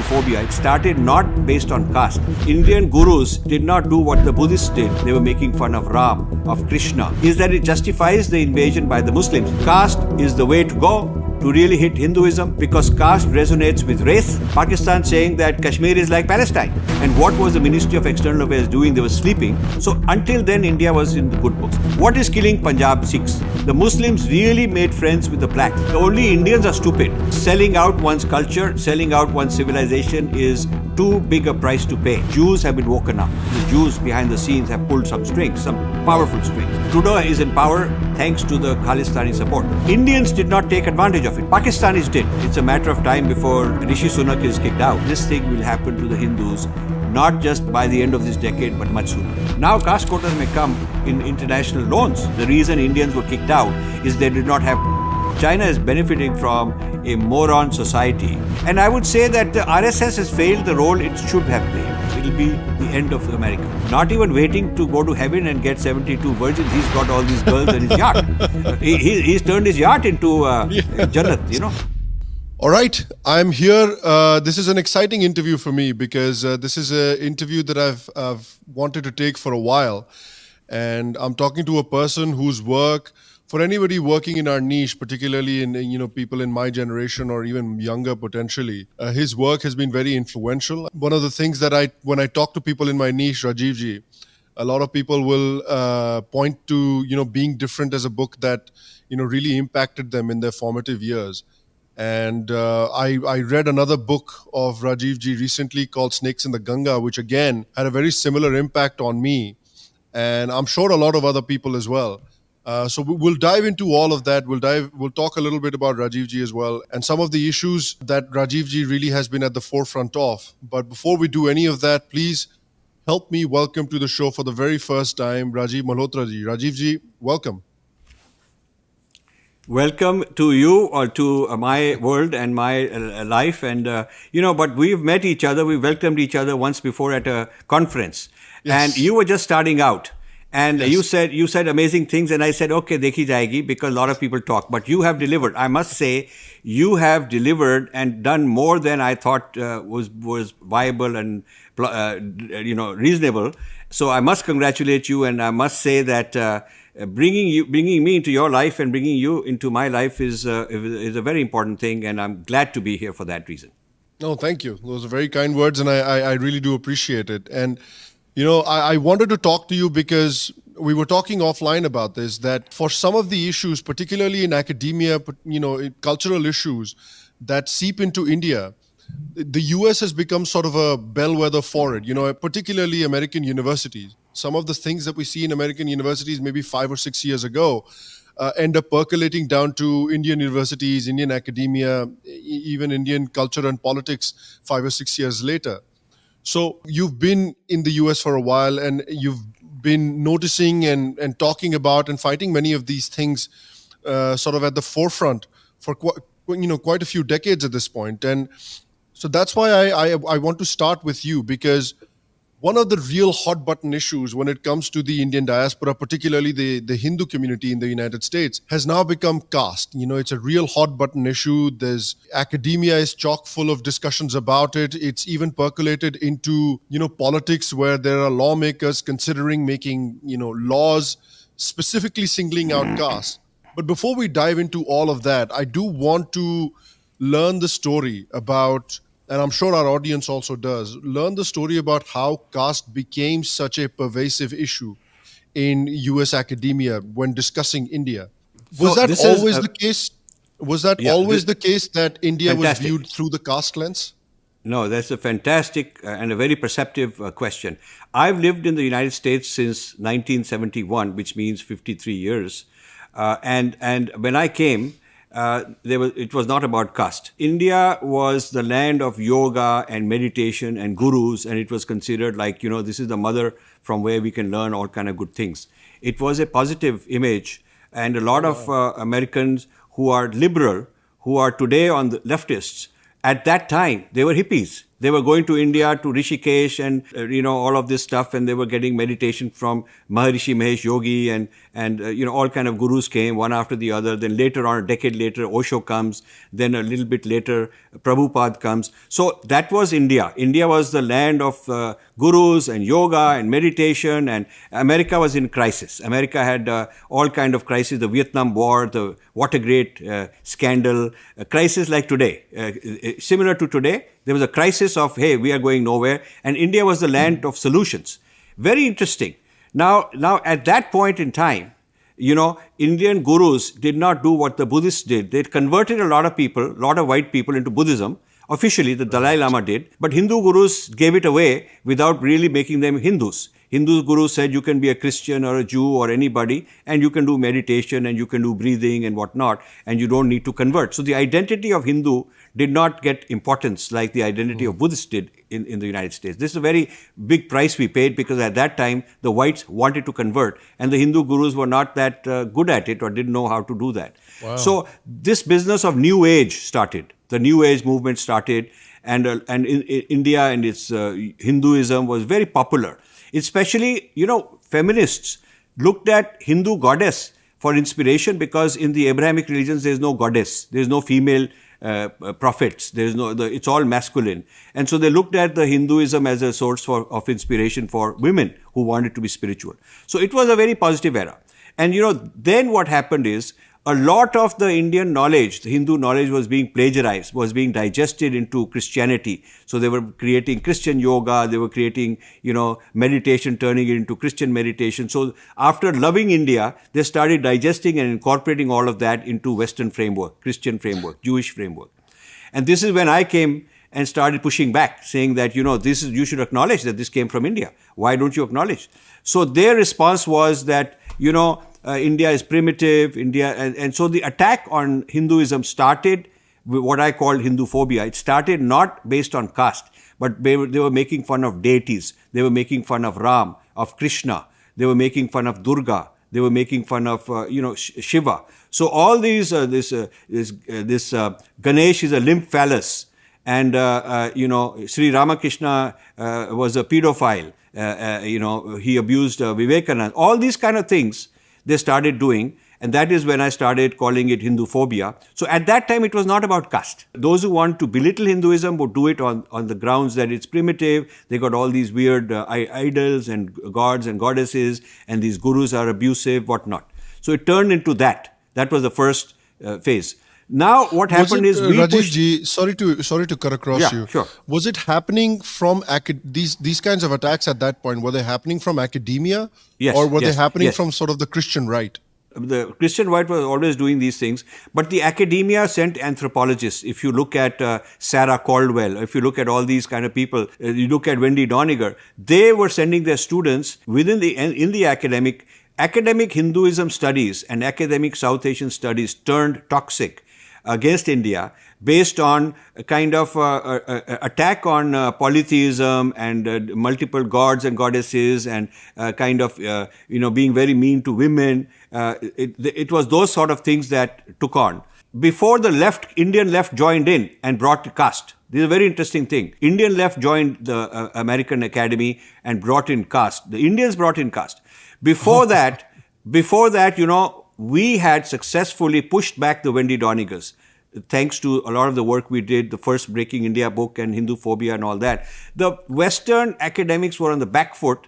Hinduphobia. It started not based on caste. Indian gurus did not do what the Buddhists did. They were making fun of Ram, of Krishna. Is that it justifies the invasion by the Muslims. Caste is the way to go to really hit Hinduism because caste resonates with race. Pakistan saying that Kashmir is like Palestine. And what was the Ministry of External Affairs doing? They were sleeping. So until then, India was in the good books. What is killing Punjab Sikhs? The Muslims really made friends with the blacks. The only Indians are stupid. Selling out one's culture, selling out one's civilization is too big a price to pay. Jews have been woken up. The Jews behind the scenes have pulled some strings, some powerful strings. Trudeau is in power thanks to the Khalistani support. Indians did not take advantage of it. Pakistanis did. It's a matter of time before Rishi Sunak is kicked out. This thing will happen to the Hindus, not just by the end of this decade, but much sooner. Now, caste quotas may come in international loans. The reason Indians were kicked out is they did not have. China is benefiting from a moron society. And I would say that the RSS has failed the role it should have played. It will be the end of America. Not even waiting to go to heaven and get 72 virgins. He's got all these girls in his yacht. He's turned his yacht into Jannat, you know. All right, I'm here. This is an exciting interview for me because this is an interview that I've wanted to take for a while. And I'm talking to a person whose work, for anybody working in our niche, particularly in people in my generation or even younger potentially, his work has been very influential. One of the things that when I talk to people in my niche, Rajivji, a lot of people will point to being different as a book that really impacted them in their formative years. And I read another book of Rajivji recently called Snakes in the Ganga, which again had a very similar impact on me, and I'm sure a lot of other people as well. So we'll dive into all of that. We'll talk a little bit about Rajivji as well and some of the issues that Rajivji really has been at the forefront of. But before we do any of that, please help me welcome to the show for the very first time, Rajiv Malhotraji. Rajivji, welcome. Welcome to you or to my world and my life. And, but we've met each other. We welcomed each other once before at a conference. Yes. And you were just starting out. And yes. you said amazing things, and I said, okay, dekhi jayegi, because a lot of people talk. But you have delivered. I must say, you have delivered and done more than I thought was viable and reasonable. So I must congratulate you, and I must say that bringing me into your life and bringing you into my life is a very important thing, and I'm glad to be here for that reason. No, thank you. Those are very kind words, and I really do appreciate it. And I wanted to talk to you because we were talking offline about this, that for some of the issues, particularly in academia, cultural issues that seep into India, the US has become sort of a bellwether for it, particularly American universities. Some of the things that we see in American universities maybe 5 or 6 years ago end up percolating down to Indian universities, Indian academia, even Indian culture and politics 5 or 6 years later. So you've been in the US for a while, and you've been noticing and talking about and fighting many of these things sort of at the forefront for quite a few decades at this point. And so that's why I want to start with you, because one of the real hot button issues when it comes to the Indian diaspora, particularly the Hindu community in the United States, has now become caste. It's a real hot button issue. Academia is chock full of discussions about it. It's even percolated into, politics, where there are lawmakers considering making, laws specifically singling out caste. But before we dive into all of that, I do want to learn the story about, and I'm sure our audience also does, learn the story about how caste became such a pervasive issue in US academia when discussing India. Was that always the case? Was that always the case that India was viewed through the caste lens? No, that's a fantastic and a very perceptive question. I've lived in the United States since 1971, which means 53 years. And when I came, it was not about caste. India was the land of yoga and meditation and gurus, and it was considered like, this is the mother from where we can learn all kind of good things. It was a positive image, and a lot of Americans who are liberal, who are today on the leftists, at that time, they were hippies. They were going to India, to Rishikesh and, all of this stuff, and they were getting meditation from Maharishi Mahesh Yogi and all kind of gurus came, one after the other. Then later on, a decade later, Osho comes. Then a little bit later, Prabhupada comes. So that was India. India was the land of gurus and yoga and meditation, and America was in crisis. America had all kind of crises, the Vietnam War, the Watergate scandal, a crisis like today. Similar to today, there was a crisis of, hey, we are going nowhere, and India was the land of solutions. Very interesting. Now at that point in time, Indian gurus did not do what the Buddhists did. They converted a lot of people, a lot of white people into Buddhism. Officially, the Dalai Lama did. But Hindu gurus gave it away without really making them Hindus. Hindu gurus said you can be a Christian or a Jew or anybody, and you can do meditation and you can do breathing and whatnot, and you don't need to convert. So the identity of Hindu did not get importance like the identity of Buddhists did in the United States. This is a very big price we paid, because at that time the whites wanted to convert and the Hindu gurus were not that good at it or didn't know how to do that. Wow. So this business of New Age started. The New Age movement started, and in India and its Hinduism was very popular. Especially, feminists looked at Hindu goddess for inspiration, because in the Abrahamic religions there is no goddess, there is no female prophets, there is it's all masculine, and so they looked at the Hinduism as a source of inspiration for women who wanted to be spiritual. So it was a very positive era, and then what happened is, a lot of the Indian knowledge, the Hindu knowledge, was being plagiarized, was being digested into Christianity. So they were creating Christian yoga, they were creating, meditation, turning it into Christian meditation. So after loving India, they started digesting and incorporating all of that into Western framework, Christian framework, Jewish framework. And this is when I came and started pushing back, saying that, you should acknowledge that this came from India. Why don't you acknowledge? So their response was that, India is primitive, and so the attack on Hinduism started with what I called Hinduphobia. It started not based on caste, but they were making fun of deities. They were making fun of Ram, of Krishna. They were making fun of Durga. They were making fun of, Shiva. So all these, this Ganesh is a limp phallus, and Sri Ramakrishna was a pedophile. He abused Vivekananda. All these kind of things they started doing, and that is when I started calling it Hinduphobia. So at that time, it was not about caste. Those who want to belittle Hinduism would do it on the grounds that it's primitive. They got all these weird idols and gods and goddesses, and these gurus are abusive, whatnot. So it turned into that. That was the first phase. Now, what happened is we Rajesh ji, sorry to cut across you. Sure. Was it happening from these kinds of attacks at that point? Were they happening from academia, yes, or were yes, they happening yes. from sort of the Christian right? The Christian right was always doing these things, but the academia sent anthropologists. If you look at Sarah Caldwell, if you look at all these kind of people, you look at Wendy Doniger, they were sending their students in the academic Hinduism studies and academic South Asian studies turned toxic against India, based on a kind of attack on polytheism and multiple gods and goddesses, and kind of being very mean to women. It was those sort of things that took on. Before the Indian left joined in and brought caste. This is a very interesting thing. Indian left joined the American Academy and brought in caste. The Indians brought in caste. Before that, we had successfully pushed back the Wendy Donigers, thanks to a lot of the work we did, the first Breaking India book and Hinduphobia and all that. The Western academics were on the back foot,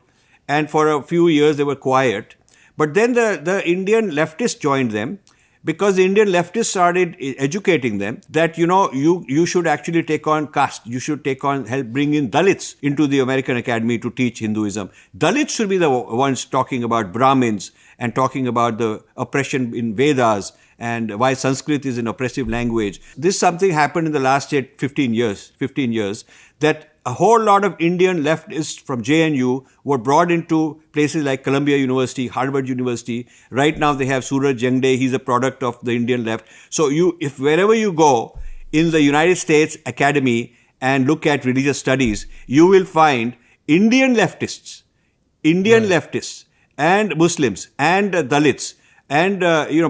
and for a few years they were quiet. But then the Indian leftists joined them, because the Indian leftists started educating them that, you should actually take on caste. You should help bring in Dalits into the American Academy to teach Hinduism. Dalits should be the ones talking about Brahmins and talking about the oppression in Vedas and why Sanskrit is an oppressive language. This something happened in the last 15 years, that a whole lot of Indian leftists from JNU were brought into places like Columbia University, Harvard University. Right now they have Suraj Jangde. He's a product of the Indian left. So if wherever you go in the United States Academy and look at religious studies, you will find Indian leftists and Muslims and Dalits and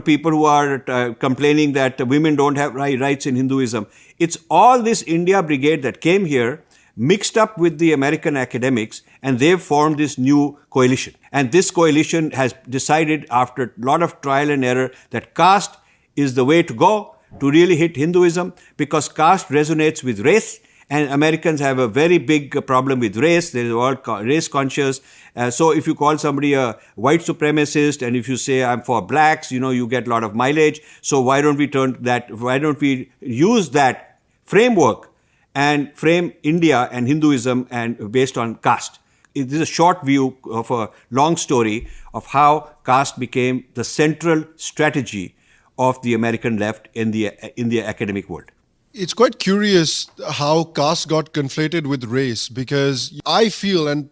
people who are complaining that women don't have rights in Hinduism. It's all this India brigade that came here mixed up with the American academics, and they've formed this new coalition. And this coalition has decided, after a lot of trial and error, that caste is the way to go to really hit Hinduism, because caste resonates with race. And Americans have a very big problem with race. They're all race conscious. So if you call somebody a white supremacist, and if you say I'm for blacks, you get a lot of mileage. So why don't we use that framework and frame India and Hinduism and based on caste? This is a short view of a long story of how caste became the central strategy of the American left in the academic world. It's quite curious how caste got conflated with race, because I feel, and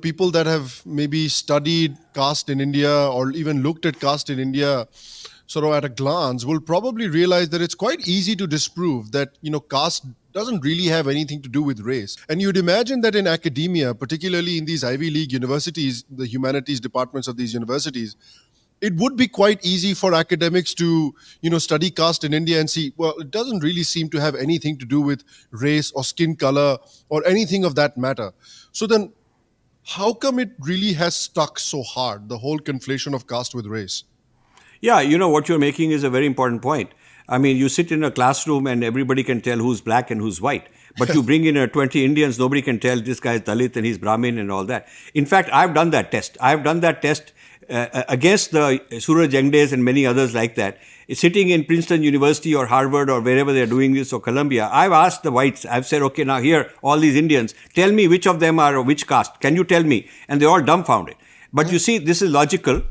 people that have maybe studied caste in India or even looked at caste in India sort of at a glance will probably realize that it's quite easy to disprove that, caste doesn't really have anything to do with race. And you'd imagine that in academia, particularly in these Ivy League universities, the humanities departments of these universities, it would be quite easy for academics to, study caste in India and see, well, it doesn't really seem to have anything to do with race or skin color or anything of that matter. So then, how come it really has stuck so hard, the whole conflation of caste with race? Yeah, what you're making is a very important point. I mean, you sit in a classroom and everybody can tell who's black and who's white. But you bring in 20 Indians, nobody can tell this guy's Dalit and he's Brahmin and all that. In fact, I've done that test. Against the Suraj Jangdes and many others like that. Sitting in Princeton University or Harvard or wherever they're doing this, or Columbia, I've asked the whites, I've said, okay, now here, all these Indians, tell me which of them are which caste. Can you tell me? And they're all dumbfounded. But you see, this is logical.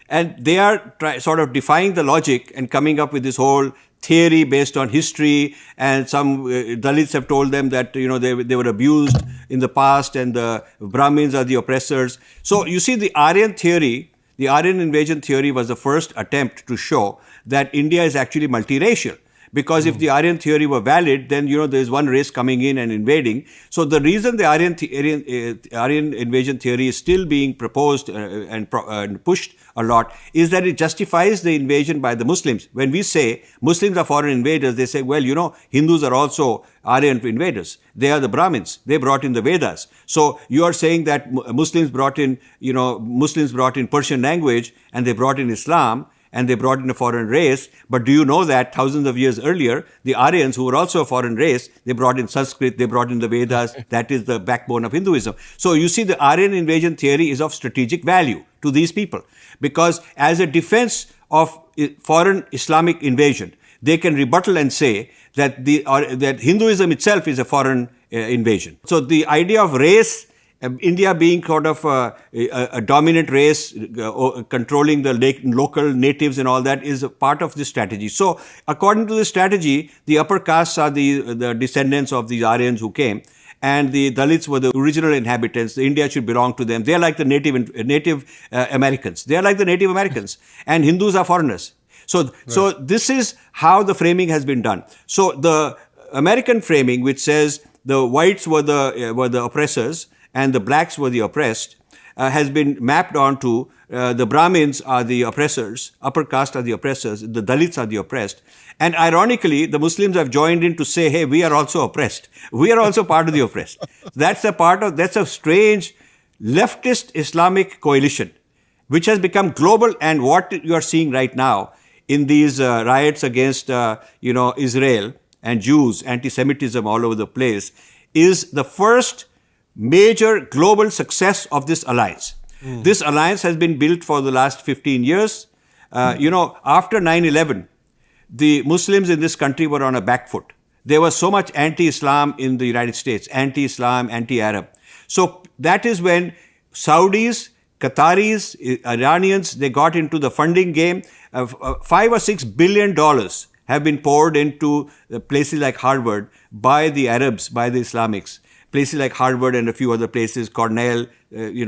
And they are sort of defying the logic and coming up with this whole theory based on history, and some Dalits have told them that they were abused in the past and the Brahmins are the oppressors. So you see, the Aryan theory, the Aryan invasion theory was the first attempt to show that India is actually multiracial. Because if the Aryan theory were valid, then there's one race coming in and invading. So the reason the Aryan invasion theory is still being proposed and pushed a lot is that it justifies the invasion by the Muslims. When we say Muslims are foreign invaders, they say, well, Hindus are also Aryan invaders. They are the Brahmins. They brought in the Vedas. So you are saying that Muslims brought in Persian language, and they brought in Islam, and they brought in a foreign race. But do you know that thousands of years earlier, the Aryans, who were also a foreign race, they brought in Sanskrit, they brought in the Vedas. That is the backbone of Hinduism. So you see, the Aryan invasion theory is of strategic value to these people, because as a defense of foreign Islamic invasion, they can rebuttal and say that that Hinduism itself is a foreign invasion. So the idea of race, India being sort of a dominant race, controlling the local natives and all that, is a part of this strategy. So according to the strategy, the upper castes are the descendants of these Aryans who came, and the Dalits were the original inhabitants. India should belong to them. They are like the Native Americans. They are like the Native Americans. And Hindus are foreigners. So this is how the framing has been done. So the American framing, which says the whites were the oppressors and the blacks were the oppressed, has been mapped onto the Brahmins are the oppressors, upper caste are the oppressors, the Dalits are the oppressed. And ironically, the Muslims have joined in to say, hey, we are also oppressed. We are also part of the oppressed. That's a strange leftist Islamic coalition, which has become global. And what you are seeing right now in these riots against, Israel and Jews, anti-Semitism all over the place, is the first major global success of this alliance. This alliance has been built for the last 15 years. After 9/11, the Muslims in this country were on a back foot. There was so much anti-Islam in the United States, anti-Islam, anti-Arab. So that is when Saudis, Qataris, Iranians, they got into the funding game. $5 or $6 billion have been poured into places like Harvard by the Arabs, by the Islamics. Places like Harvard and a few other places, Cornell,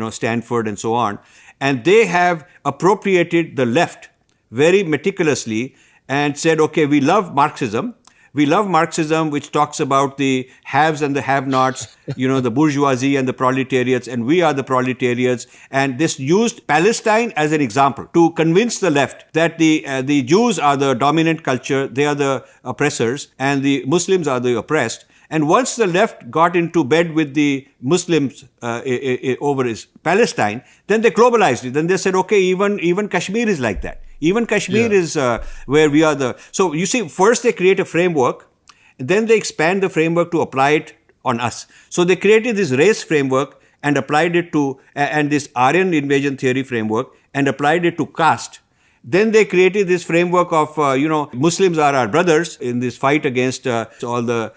Stanford and so on. And they have appropriated the left very meticulously and said, okay, we love Marxism. We love Marxism, which talks about the haves and the have-nots, the bourgeoisie and the proletariats, and we are the proletariats. And this used Palestine as an example to convince the left that the Jews are the dominant culture, they are the oppressors, and the Muslims are the oppressed. And once the left got into bed with the Muslims over Palestine, then they globalized it. Then they said, okay, even Kashmir is like that. Even Kashmir is where we are the... So you see, first they create a framework, then they expand the framework to apply it on us. So they created this race framework and applied it to, and this Aryan invasion theory framework, and applied it to caste. Then they created this framework of, Muslims are our brothers in this fight against all the,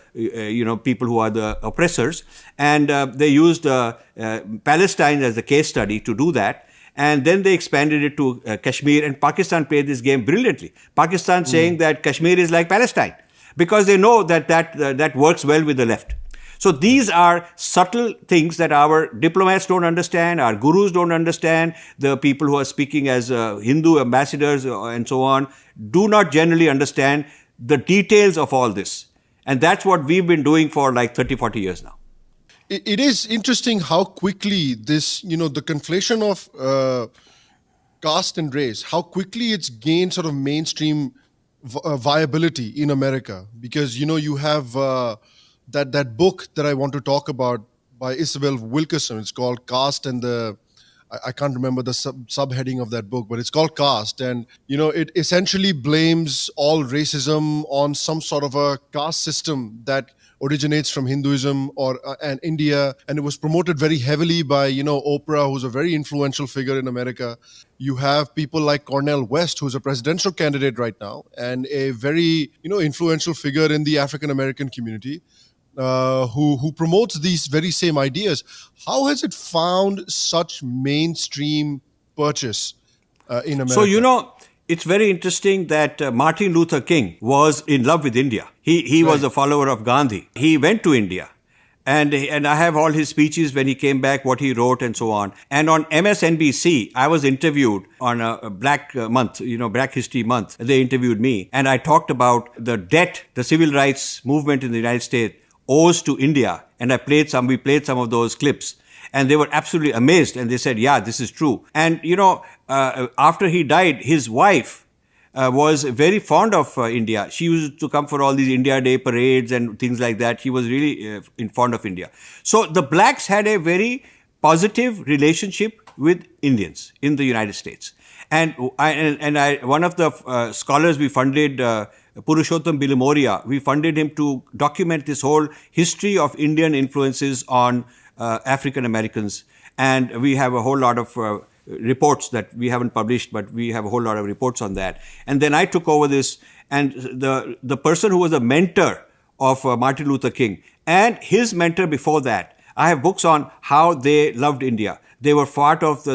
people who are the oppressors. And they used Palestine as the case study to do that. And then they expanded it to Kashmir, and Pakistan played this game brilliantly. Pakistan saying that Kashmir is like Palestine, because they know that works well with the left. So these are subtle things that our diplomats don't understand, our gurus don't understand, the people who are speaking as Hindu ambassadors and so on do not generally understand the details of all this. And that's what we've been doing for like 30, 40 years now. It is interesting how quickly this, the conflation of caste and race, how quickly it's gained sort of mainstream viability in America. Because, you have that book that I want to talk about by Isabel Wilkerson. It's called Caste, and I can't remember the subheading of that book, but it's called Caste. And, it essentially blames all racism on some sort of a caste system that originates from Hinduism and India, and it was promoted very heavily by Oprah, who's a very influential figure in America. You have people like Cornel West, who's a presidential candidate right now, and a very influential figure in the African American community, who promotes these very same ideas. How has it found such mainstream purchase in America? So it's very interesting that Martin Luther King was in love with India. He was a follower of Gandhi. He went to India. And I have all his speeches when he came back, what he wrote and so on. And on MSNBC, I was interviewed on a Black Month, Black History Month. They interviewed me. And I talked about the debt the civil rights movement in the United States owes to India. And we played some of those clips. And they were absolutely amazed. And they said, yeah, this is true. And, after he died, his wife was very fond of India. She used to come for all these India Day parades and things like that. She was really fond of India. So the blacks had a very positive relationship with Indians in the United States. And one of the scholars we funded, Purushottam Bilimoria, we funded him to document this whole history of Indian influences on African Americans. And we have a whole lot of reports that we haven't published, but we have a whole lot of reports on that. And then I took over this, and the person who was a mentor of Martin Luther King and his mentor before that, I have books on how they loved India. They were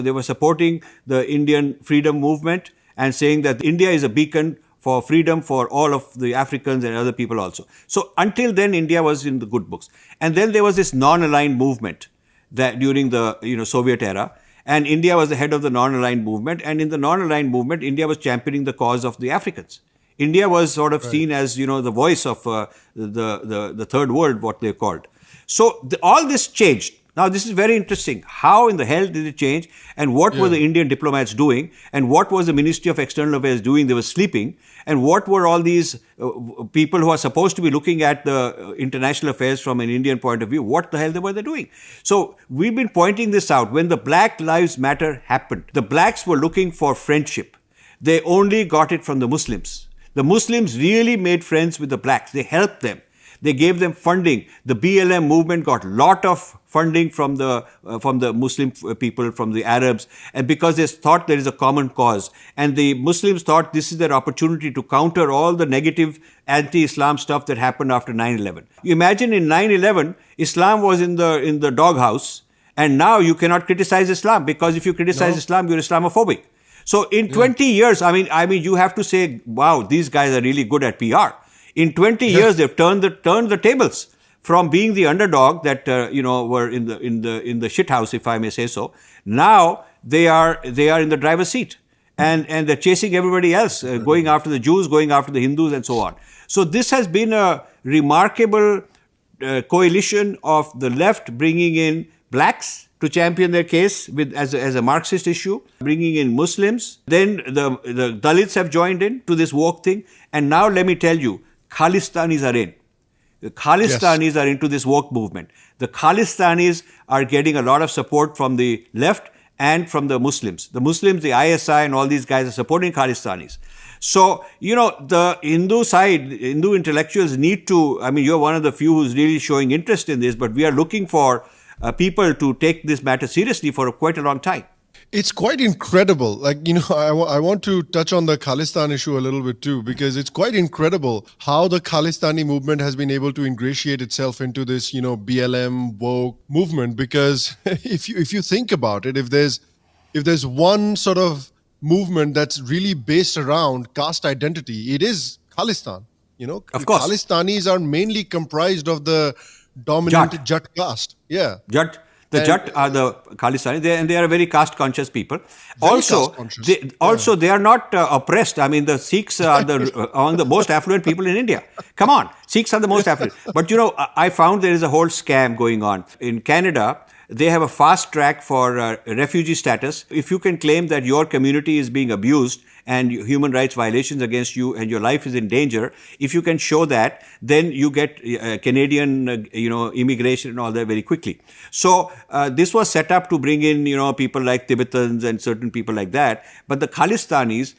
they were supporting the Indian freedom movement and saying that India is a beacon for freedom for all of the Africans and other people also. So until then, India was in the good books. And then there was this non-aligned movement that during the Soviet era. And India was the head of the non-aligned movement. And in the non-aligned movement, India was championing the cause of the Africans. India was sort of seen as, the voice of the third world, what they called. So all this changed. Now, this is very interesting. How in the hell did it change? And what were the Indian diplomats doing? And what was the Ministry of External Affairs doing? They were sleeping. And what were all these people who are supposed to be looking at the international affairs from an Indian point of view? What the hell were they doing? So we've been pointing this out. When the Black Lives Matter happened, the blacks were looking for friendship. They only got it from the Muslims. The Muslims really made friends with the blacks. They helped them. They gave them funding. The BLM movement got a lot of funding from the Muslim people, from the Arabs, and because they thought there is a common cause. And the Muslims thought this is their opportunity to counter all the negative anti-Islam stuff that happened after 9/11. You imagine in 9/11, Islam was in the doghouse, and now you cannot criticize Islam, because if you criticize Islam, you're Islamophobic. So in 20 years, I mean, you have to say, wow, these guys are really good at PR. In 20 years, they've turned the tables from being the underdog that were in the shit house, if I may say so. Now they are in the driver's seat, and they're chasing everybody else, going after the Jews, going after the Hindus, and so on. So this has been a remarkable coalition of the left bringing in blacks to champion their case as a Marxist issue, bringing in Muslims. Then the Dalits have joined in to this woke thing, and now let me tell you, Khalistan is Aryan. The Khalistanis are into this woke movement. The Khalistanis are getting a lot of support from the left and from the Muslims. The Muslims, the ISI and all these guys are supporting Khalistanis. So, the Hindu side, Hindu intellectuals need to, you're one of the few who's really showing interest in this, but we are looking for people to take this matter seriously for quite a long time. It's quite incredible. I want to touch on the Khalistan issue a little bit too, because it's quite incredible how the Khalistani movement has been able to ingratiate itself into this, BLM woke movement. Because if you think about it, if there's one sort of movement that's really based around caste identity, it is Khalistan. Of course. Khalistanis are mainly comprised of the dominant Jat caste. Yeah. The Jat are the Khalistani, and they are very caste-conscious people. They are not oppressed. The Sikhs are among the most affluent people in India. Come on, Sikhs are the most affluent. But I found there is a whole scam going on. In Canada, they have a fast track for refugee status. If you can claim that your community is being abused and human rights violations against you and your life is in danger, if you can show that, then you get Canadian, immigration and all that very quickly. So this was set up to bring in, people like Tibetans and certain people like that. But the Khalistanis,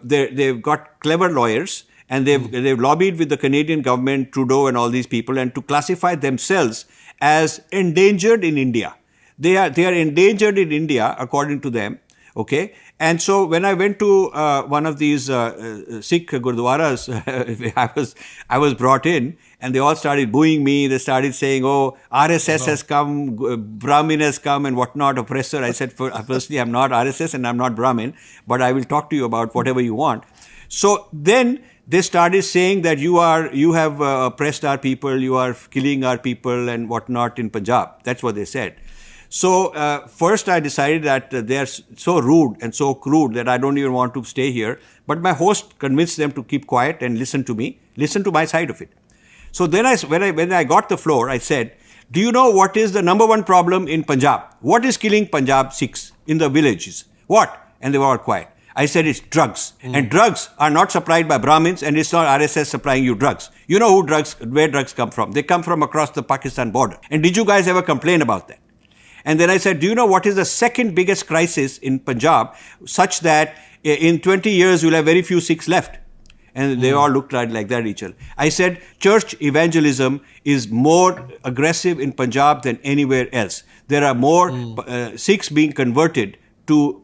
they've got clever lawyers, and they've lobbied with the Canadian government, Trudeau and all these people, and to classify themselves as endangered in India. They are endangered in India according to them. Okay, and so when I went to one of these Sikh gurdwaras, I was brought in, and they all started booing me. They started saying, "Oh, RSS has come, Brahmin has come, and whatnot, oppressor." I said, "Firstly, I'm not RSS and I'm not Brahmin, but I will talk to you about whatever you want." So then they started saying that you have oppressed our people, you are killing our people and whatnot in Punjab. That's what they said. So first I decided that they are so rude and so crude that I don't even want to stay here. But my host convinced them to keep quiet and listen to me, listen to my side of it. So then when I got the floor, I said, "Do you know what is the number one problem in Punjab? What is killing Punjab Sikhs in the villages? What?" And they were all quiet. I said, "It's drugs. And drugs are not supplied by Brahmins, and it's not RSS supplying you drugs. You know where drugs come from. They come from across the Pakistan border. And did you guys ever complain about that?" And then I said, "Do you know what is the second biggest crisis in Punjab, such that in 20 years you'll have very few Sikhs left?" And they all looked like that at each other. I said, "Church evangelism is more aggressive in Punjab than anywhere else. There are more Sikhs being converted to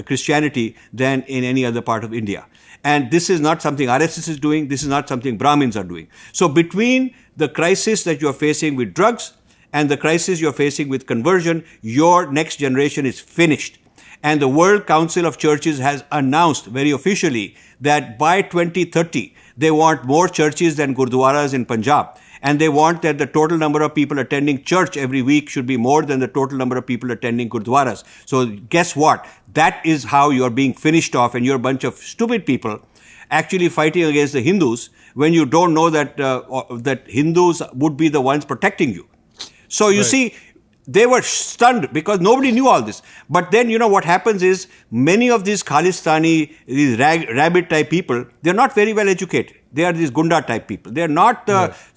Christianity than in any other part of India. And this is not something RSS is doing. This is not something Brahmins are doing. So between the crisis that you're facing with drugs and the crisis you're facing with conversion, your next generation is finished." And the World Council of Churches has announced very officially that by 2030, they want more churches than gurdwaras in Punjab. And they want that the total number of people attending church every week should be more than the total number of people attending gurdwaras. So guess what? That is how you're being finished off, and you're a bunch of stupid people actually fighting against the Hindus when you don't know that Hindus would be the ones protecting you. So you see, they were stunned because nobody knew all this. But then, what happens is many of these Khalistani, these rabbit type people, they're not very well educated. They are these Gunda type people. They're not,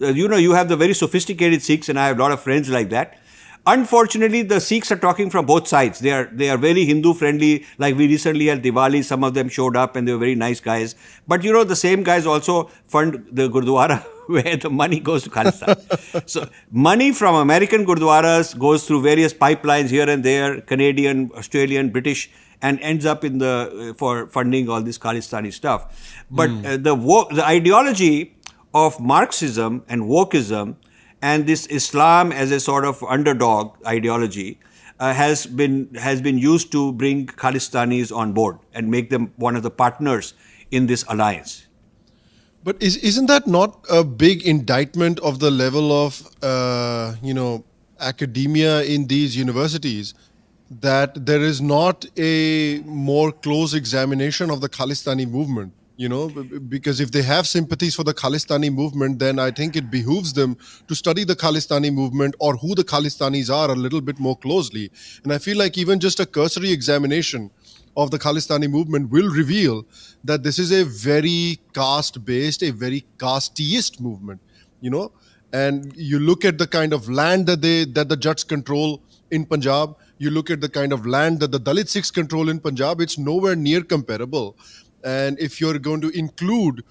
you have the very sophisticated Sikhs, and I have a lot of friends like that. Unfortunately, the Sikhs are talking from both sides. They are very Hindu friendly. Like we recently had Diwali, some of them showed up and they were very nice guys. But the same guys also fund the Gurdwara where the money goes to Khalistan. So money from American Gurdwaras goes through various pipelines here and there, Canadian, Australian, British, and ends up for funding all this Khalistani stuff. But the ideology of Marxism and wokeism and this Islam as a sort of underdog ideology has been used to bring Khalistanis on board and make them one of the partners in this alliance. But isn't that not a big indictment of the level of academia in these universities, that there is not a more close examination of the Khalistani movement? Because if they have sympathies for the Khalistani movement, then I think it behooves them to study the Khalistani movement or who the Khalistanis are a little bit more closely. And I feel like even just a cursory examination of the Khalistani movement will reveal that this is a very caste-based, a very casteist movement. and you look at the kind of land that the Jats control in Punjab, you look at the kind of land that the Dalit Sikhs control in Punjab, it's nowhere near comparable. And if you're going to include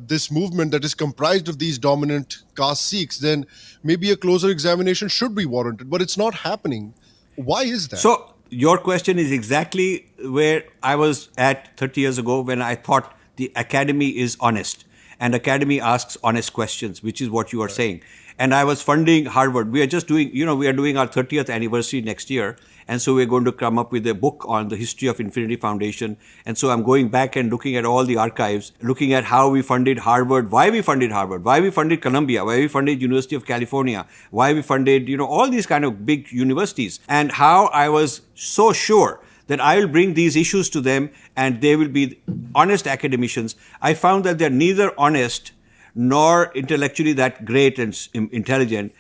this movement that is comprised of these dominant caste Sikhs, then maybe a closer examination should be warranted, but it's not happening. Why is that? So your question is exactly where I was at 30 years ago when I thought the academy is honest and academy asks honest questions, which is what you are saying. And I was funding Harvard. We are just doing, we are doing our 30th anniversary next year. And so we're going to come up with a book on the history of Infinity Foundation. And so I'm going back and looking at all the archives, looking at how we funded Harvard, why we funded Harvard, why we funded Columbia, why we funded University of California, why we funded, all these kind of big universities, and how I was so sure that I will bring these issues to them and they will be honest academicians. I found that they're neither honest nor intellectually that great and intelligent.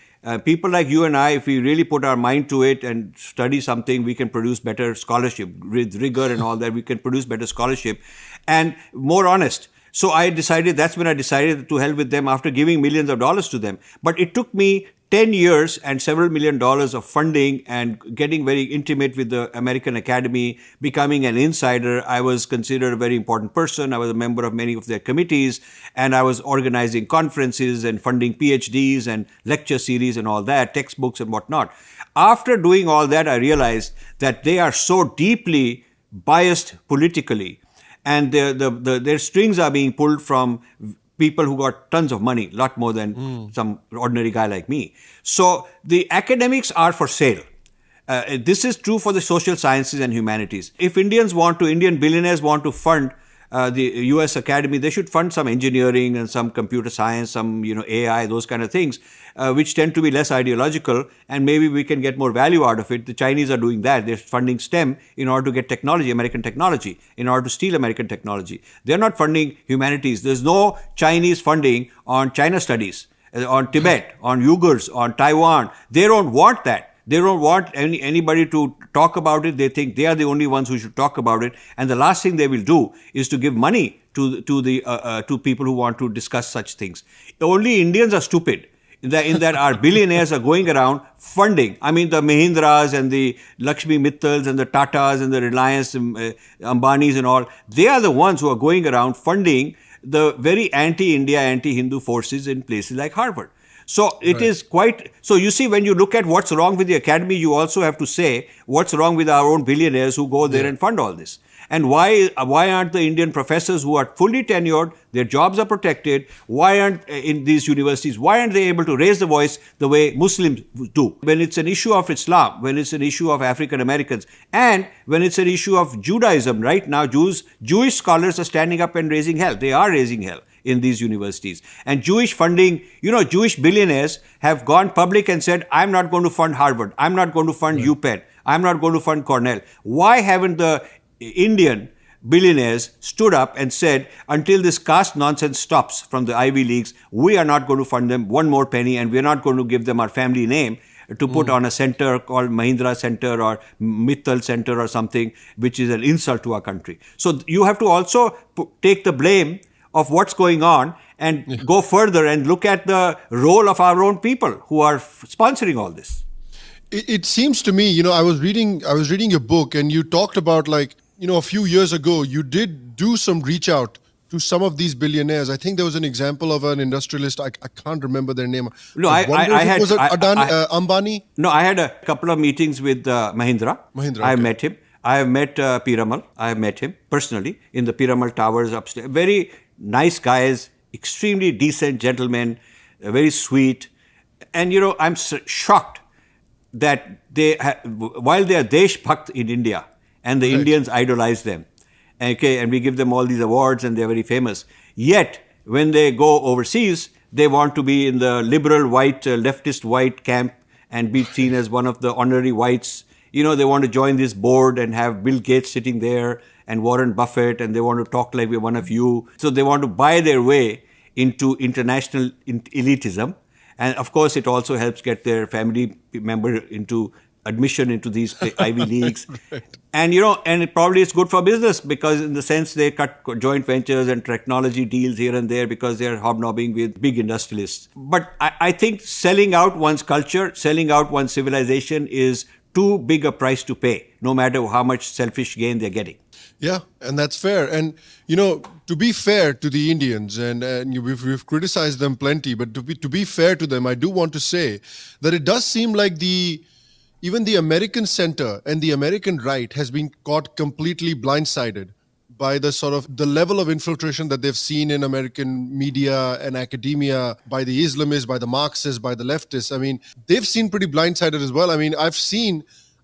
People like you and I, if we really put our mind to it and study something, we can produce better scholarship. With rigor and all that, we can produce better scholarship and more honest. So that's when I decided to hell with them after giving millions of dollars to them. But it took me 10 years and several $1 million of funding and getting very intimate with the American Academy, becoming an insider. I was considered a very important person. I was a member of many of their committees, and I was organizing conferences and funding PhDs and lecture series and all that, textbooks and whatnot. After doing all that, I realized that they are so deeply biased politically, and their strings are being pulled from people who got tons of money, a lot more than some ordinary guy like me. So the academics are for sale. This is true for the social sciences and humanities. If Indian billionaires want to fund the US Academy, they should fund some engineering and some computer science, some AI, those kind of things, which tend to be less ideological, and maybe we can get more value out of it. The Chinese are doing that. They're funding STEM in order to get technology, American technology, in order to steal American technology. They're not funding humanities. There's no Chinese funding on China studies, on Tibet, on Uyghurs, on Taiwan. They don't want that. They don't want anybody to talk about it. They think they are the only ones who should talk about it. And the last thing they will do is to give money to people who want to discuss such things. Only Indians are stupid in that our billionaires are going around funding. I mean, the Mahindras and the Lakshmi Mittals and the Tatas and the Reliance Ambanis and all, they are the ones who are going around funding the very anti-India, anti-Hindu forces in places like Harvard. So it is quite, so you see, when you look at what's wrong with the academy, you also have to say what's wrong with our own billionaires who go there and fund all this. And why aren't the Indian professors who are fully tenured, their jobs are protected, why aren't in these universities, why aren't they able to raise the voice the way Muslims do? When it's an issue of Islam, when it's an issue of African Americans, and when it's an issue of Judaism, right now Jewish scholars are standing up and raising hell. They are raising hell in these universities. And Jewish funding, Jewish billionaires have gone public and said, I'm not going to fund Harvard, I'm not going to fund UPenn, I'm not going to fund Cornell. Why haven't the Indian billionaires stood up and said, until this caste nonsense stops from the Ivy Leagues, we are not going to fund them one more penny, and we're not going to give them our family name to put on a center called Mahindra Center or Mittal Center or something, which is an insult to our country. So you have to also take the blame of what's going on and go further and look at the role of our own people who are sponsoring all this. It seems to me, I was reading your book, and you talked about, a few years ago, you did do some reach out to some of these billionaires. I think there was an example of an industrialist. I can't remember their name. No, I had Ambani. No, I had a couple of meetings with Mahindra. I met him. I have met Piramal. I have met him personally in the Piramal Towers upstairs. Very nice guys, extremely decent gentlemen, very sweet. And I'm shocked that while they are Desh Bhakt in India, and the Indians idolize them, and we give them all these awards and they're very famous, yet when they go overseas, they want to be in the liberal white, leftist white camp and be seen as one of the honorary whites. They want to join this board and have Bill Gates sitting there and Warren Buffett, and they want to talk like we're one of you. So they want to buy their way into international elitism. And of course, it also helps get their family member into admission into these Ivy Leagues. Right. And, and it probably it's good for business because in the sense they cut joint ventures and technology deals here and there because they're hobnobbing with big industrialists. But I think selling out one's culture, selling out one's civilization is too big a price to pay, no matter how much selfish gain they're getting. Yeah, and that's fair. And, to be fair to the Indians, and we've criticized them plenty, but to be fair to them, I do want to say that it does seem like even the American center and the American right has been caught completely blindsided by the level of infiltration that they've seen in American media and academia by the Islamists, by the Marxists, by the leftists. I mean, they've seen pretty blindsided as well. I mean,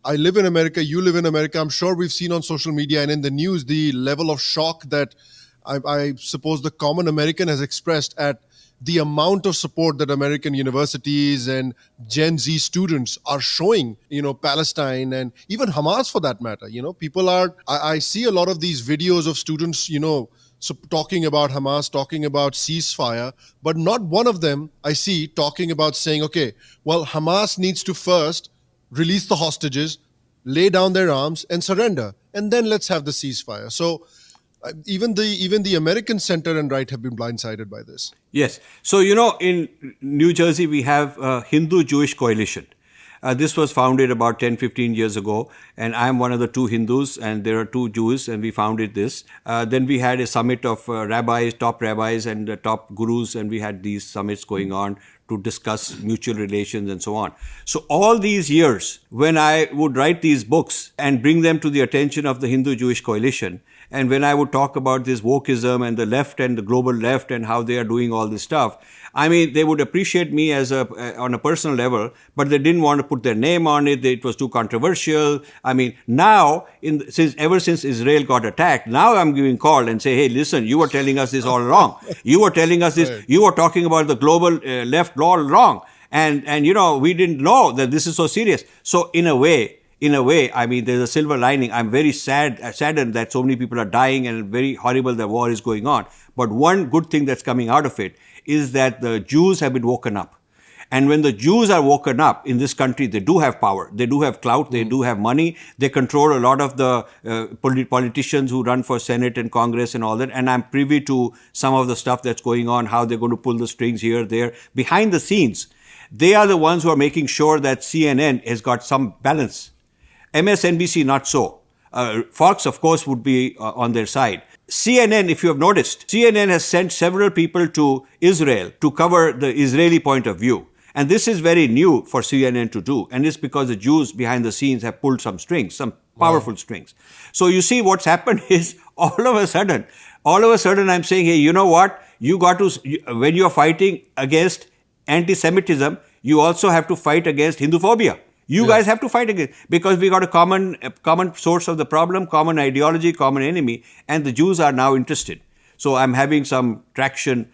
I live in America, you live in America. I'm sure we've seen on social media and in the news the level of shock that I suppose the common American has expressed at the amount of support that American universities and Gen Z students are showing, Palestine and even Hamas for that matter. I see a lot of these videos of students, talking about Hamas, talking about ceasefire, but not one of them I see talking about saying, okay, well, Hamas needs to first release the hostages, lay down their arms and surrender, and then let's have the ceasefire. So even the American center and right have been blindsided by this. Yes. So, in New Jersey, we have a Hindu-Jewish coalition. This was founded about 10, 15 years ago, and I'm one of the two Hindus, and there are two Jews, and we founded this. Then we had a summit of top rabbis and top gurus, and we had these summits going on to discuss mutual relations and so on. So all these years, when I would write these books and bring them to the attention of the Hindu-Jewish coalition, and when I would talk about this wokeism and the left and the global left and how they are doing all this stuff, I mean, they would appreciate me on a personal level, but they didn't want to put their name on it. It was too controversial. I mean, now, ever since Israel got attacked, now I'm giving call and say, hey, listen, you were telling us this all wrong. You were telling us this. Right. You were talking about the global left all wrong. And we didn't know that this is so serious. So in a way, I mean, there's a silver lining. I'm very saddened that so many people are dying and very horrible that war is going on. But one good thing that's coming out of it is that the Jews have been woken up. And when the Jews are woken up in this country, they do have power, they do have clout, they do have money, they control a lot of the politicians who run for Senate and Congress and all that. And I'm privy to some of the stuff that's going on, how they're going to pull the strings here, there. Behind the scenes, they are the ones who are making sure that CNN has got some balance. MSNBC, not so. Fox, of course, would be on their side. CNN, if you have noticed, CNN has sent several people to Israel to cover the Israeli point of view. And this is very new for CNN to do. And it's because the Jews behind the scenes have pulled some strings, some powerful strings. So you see what's happened is all of a sudden I'm saying, hey, you know what? When you're fighting against anti-Semitism, you also have to fight against Hinduphobia. You guys have to fight against, because we got a common source of the problem, common ideology, common enemy, and the Jews are now interested. So I'm having some traction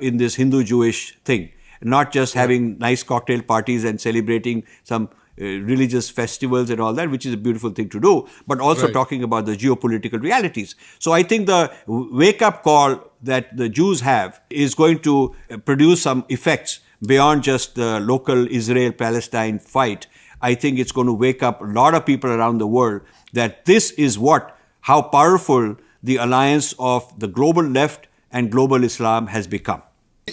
in this Hindu-Jewish thing, not just having nice cocktail parties and celebrating some religious festivals and all that, which is a beautiful thing to do, but also talking about the geopolitical realities. So I think the wake-up call that the Jews have is going to produce some effects beyond just the local Israel-Palestine fight. I think it's going to wake up a lot of people around the world that this is how powerful the alliance of the global left and global Islam has become.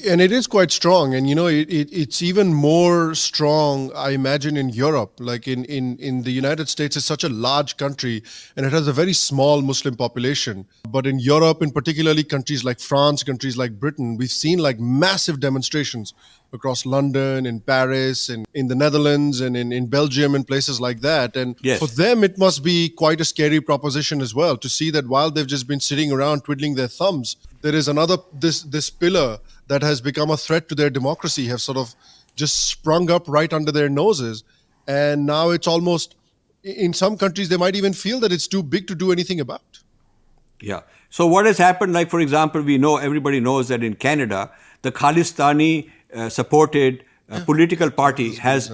And it is quite strong. And, it's even more strong, I imagine, in Europe. Like in the United States, it's such a large country and it has a very small Muslim population. But in Europe, and particularly countries like France, countries like Britain, we've seen like massive demonstrations across London, in Paris, and in the Netherlands, and in Belgium, and places like that. And for them, it must be quite a scary proposition as well to see that while they've just been sitting around twiddling their thumbs, there is this pillar that has become a threat to their democracy have sort of just sprung up right under their noses. And now it's almost, in some countries, they might even feel that it's too big to do anything about. Yeah. So what has happened, like, for example, everybody knows that in Canada, the Khalistani supported political party has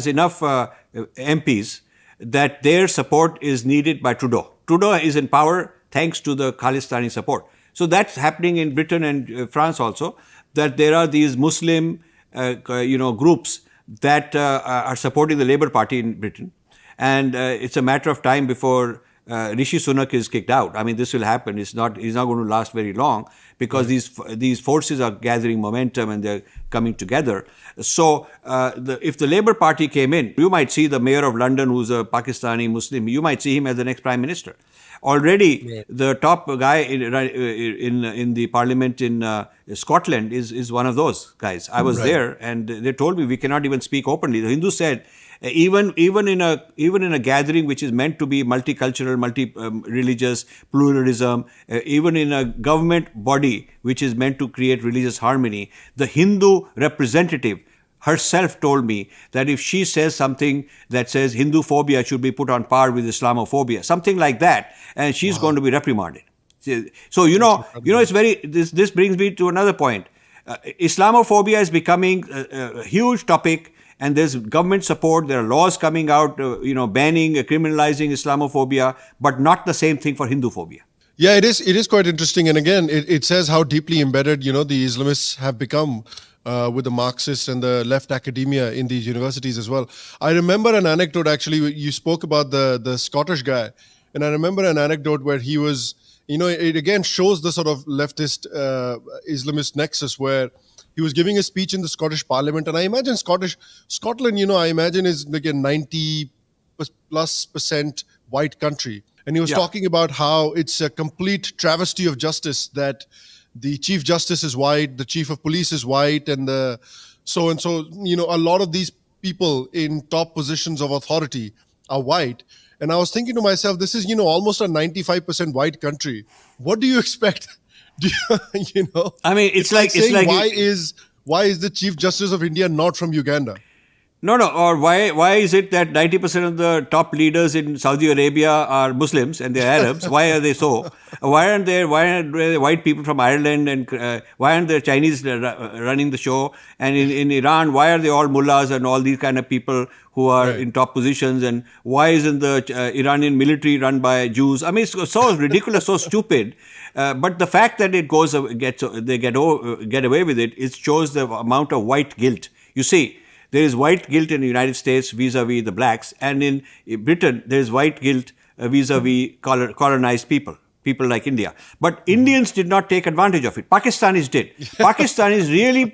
enough MPs that their support is needed by Trudeau. Trudeau is in power thanks to the Khalistani support. So that's happening in Britain and France also, that there are these Muslim groups that are supporting the Labour Party in Britain. And it's a matter of time before Rishi Sunak is kicked out. I mean, this will happen. He's not going to last very long because these forces are gathering momentum and they're coming together. So if the Labour Party came in, you might see the mayor of London, who's a Pakistani Muslim, you might see him as the next prime minister. Already, the top guy in the parliament in Scotland is one of those guys. I was there, and they told me we cannot even speak openly. The Hindu said, even in a gathering which is meant to be multicultural, multi-religious, pluralism, even in a government body which is meant to create religious harmony, the Hindu representative herself told me that if she says something that says Hindu phobia should be put on par with Islamophobia, something like that, and she's going to be reprimanded. So it's very. This brings me to another point. Islamophobia is becoming a huge topic, and there's government support. There are laws coming out, banning, criminalizing Islamophobia, but not the same thing for Hindu phobia. Yeah, it is quite interesting, and again, it says how deeply embedded the Islamists have become. With the Marxists and the left academia in these universities as well. I remember an anecdote, actually, you spoke about the Scottish guy, and I remember an anecdote where he was, it again shows the sort of leftist Islamist nexus where he was giving a speech in the Scottish Parliament, and I imagine Scotland, I imagine is like a 90+% white country. And he was talking about how it's a complete travesty of justice that the Chief Justice is white, the Chief of Police is white, and so a lot of these people in top positions of authority are white. And I was thinking to myself, this is, almost a 95% white country. What do you expect? I mean, it's like why is the Chief Justice of India not from Uganda? No. Or why is it that 90% of the top leaders in Saudi Arabia are Muslims and they're Arabs? Why are they so? Why aren't there white people from Ireland, and why aren't there Chinese running the show? And in Iran, why are they all mullahs and all these kind of people who are in top positions? And why isn't the Iranian military run by Jews? I mean, it's so ridiculous, so stupid. But the fact that they get away with it, it shows the amount of white guilt. You see, there is white guilt in the United States vis-a-vis the blacks, and in Britain there is white guilt vis-a-vis colonized people like India. But Indians did not take advantage of it. Pakistanis did. Pakistanis really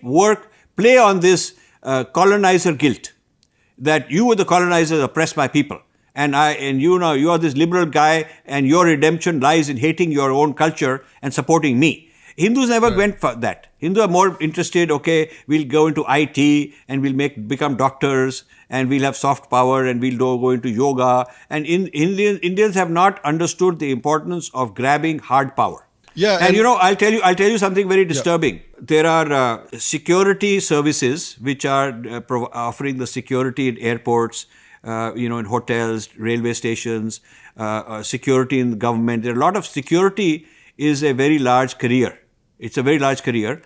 play on this colonizer guilt, that you were the colonizers, oppressed my people. And you are this liberal guy, and your redemption lies in hating your own culture and supporting me. Hindus never went for that. Hindus are more interested, okay, we'll go into IT and we'll become doctors and we'll have soft power and we'll go into yoga. And Indians have not understood the importance of grabbing hard power. Yeah, and I'll tell you something very disturbing. Yeah. There are security services which are offering the security in airports, in hotels, railway stations, security in the government. There are a lot of security is a very large career. It's a very large career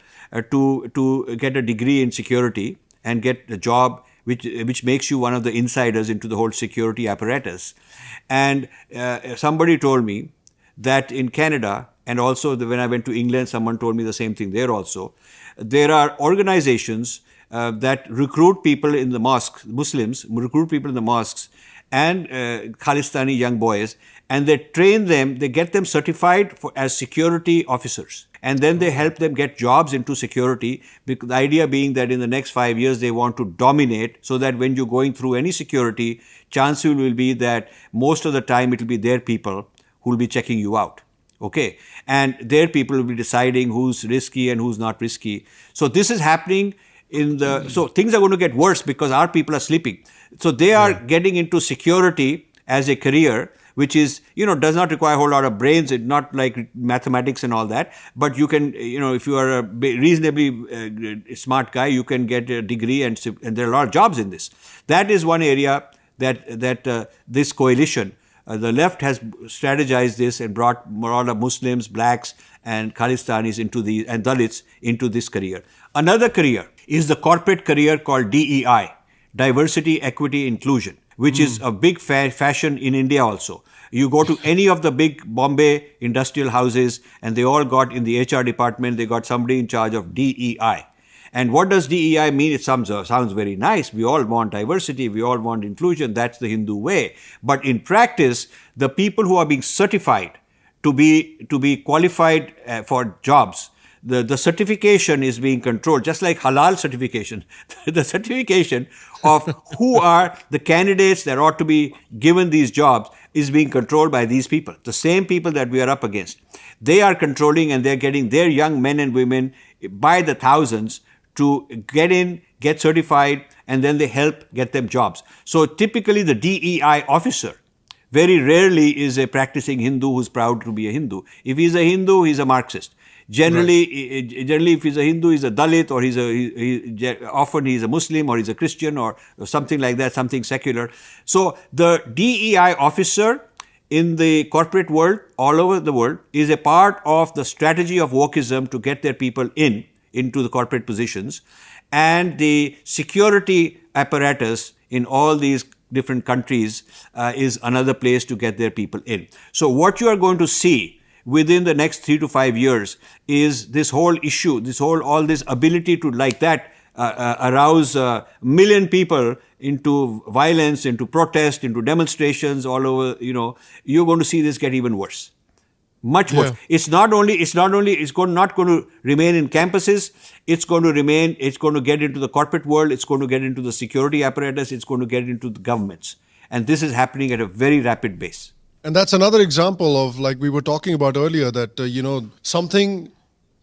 to get a degree in security and get a job which makes you one of the insiders into the whole security apparatus. And somebody told me that in Canada, and also when I went to England, someone told me the same thing there also, there are organizations that recruit people in the mosques, Muslims recruit people in the mosques and Khalistani young boys, and they train them, they get them certified as security officers. And then they help them get jobs into security, because the idea being that in the next 5 years they want to dominate, so that when you're going through any security, chances will be that most of the time it will be their people who will be checking you out. Okay? And their people will be deciding who's risky and who's not risky. So this is happening so things are going to get worse because our people are sleeping. So they are getting into security as a career, which is, does not require a whole lot of brains. It's not like mathematics and all that. But you can, if you are a reasonably smart guy, you can get a degree, and there are a lot of jobs in this. That is one area that this coalition, the left has strategized this and brought a lot of Muslims, blacks, and Khalistanis and Dalits into this career. Another career is the corporate career called DEI, Diversity, Equity, Inclusion, which is a big fashion in India also. You go to any of the big Bombay industrial houses, and they all got in the HR department, they got somebody in charge of DEI. And what does DEI mean? It sounds very nice. We all want diversity. We all want inclusion. That's the Hindu way. But in practice, the people who are being certified to be qualified for jobs, the certification is being controlled, just like halal certification. The certification of who are the candidates that ought to be given these jobs is being controlled by these people, the same people that we are up against. They are controlling, and they're getting their young men and women by the thousands to get in, get certified, and then they help get them jobs. So typically the DEI officer very rarely is a practicing Hindu who's proud to be a Hindu. If he's a Hindu, he's a Marxist. Generally, if he's a Hindu, he's a Dalit, or often he's a Muslim, or he's a Christian, or something like that, something secular. So the DEI officer in the corporate world, all over the world, is a part of the strategy of wokeism to get their people into the corporate positions. And the security apparatus in all these different countries is another place to get their people in. So what you are going to see within the next 3 to 5 years is this whole issue, all this ability to arouse a million people into violence, into protest, into demonstrations all over. You're going to see this get even worse, much worse. It's not going to remain in campuses. It's going to get into the corporate world. It's going to get into the security apparatus. It's going to get into the governments. And this is happening at a very rapid pace. And that's another example of, like we were talking about earlier, that, something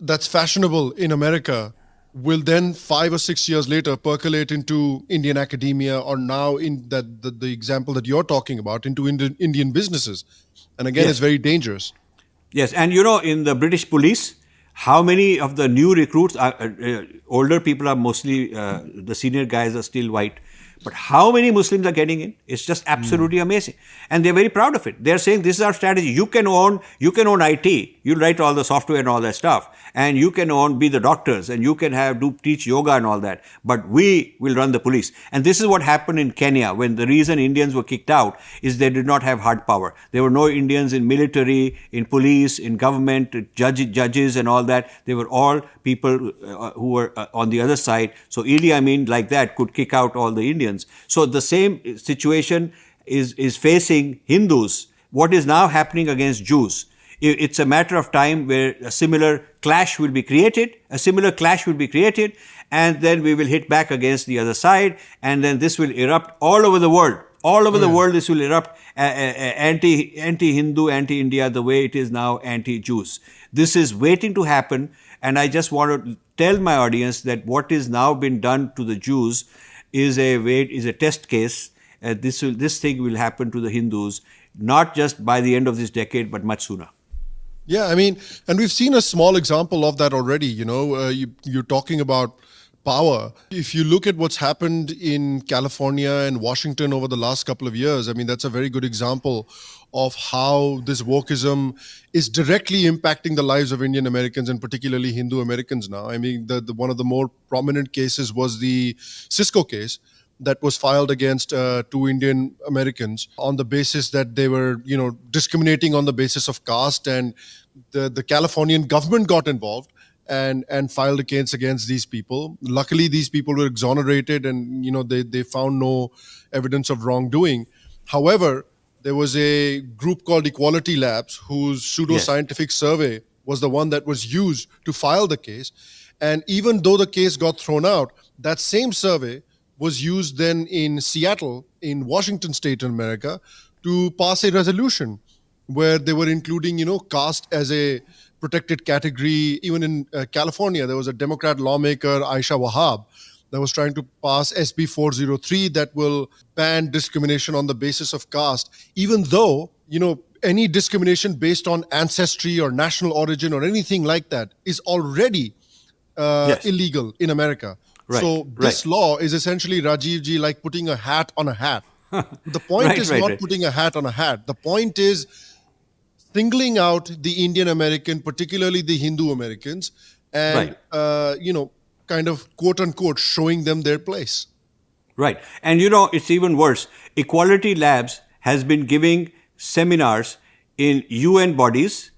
that's fashionable in America will then 5 or 6 years later percolate into Indian academia, or now in the example that you're talking about, into Indian businesses. And again, it's very dangerous. Yes. And in the British police, how many of the new recruits older people are mostly, the senior guys are still white. But how many Muslims are getting in? It's just absolutely amazing. And they're very proud of it. They're saying, this is our strategy. You can own IT. You write all the software and all that stuff. And you can be the doctors, and you can teach yoga and all that. But we will run the police. And this is what happened in Kenya, when the reason Indians were kicked out is they did not have hard power. There were no Indians in military, in police, in government, judges and all that. They were all people who were on the other side. So Idi Amin, like that, could kick out all the Indians. So the same situation is facing Hindus. What is now happening against Jews? It's a matter of time where a similar clash will be created, and then we will hit back against the other side, and then this will erupt all over the world. All over the world, this will erupt anti-Hindu, anti-India, the way it is now anti-Jews. This is waiting to happen, and I just want to tell my audience that what is now been done to the Jews is a test case. This thing will happen to the Hindus, not just by the end of this decade, but much sooner. Yeah, I mean, and we've seen a small example of that already. You're talking about power. If you look at what's happened in California and Washington over the last couple of years, I mean, that's a very good example of how this wokeism is directly impacting the lives of Indian Americans, and particularly Hindu Americans now. I mean, one of the more prominent cases was the Cisco case that was filed against 2 Indian Americans on the basis that they were, discriminating on the basis of caste, and the Californian government got involved and filed a case against these people. Luckily, these people were exonerated, and they found no evidence of wrongdoing. However, there was a group called Equality Labs whose pseudo-scientific survey was the one that was used to file the case. And even though the case got thrown out, that same survey was used then in Seattle, in Washington state in America, to pass a resolution where they were including, caste as a protected category. Even in California, there was a Democrat lawmaker, Aisha Wahab, that was trying to pass SB 403 that will ban discrimination on the basis of caste, even though, any discrimination based on ancestry or national origin or anything like that is already illegal in America. Right, so this law is essentially, Rajiv ji, like putting a hat on a hat. The point is not putting a hat on a hat. The point is singling out the Indian American, particularly the Hindu Americans, and, kind of quote unquote showing them their place. Right. And it's even worse. Equality Labs has been giving seminars in UN bodies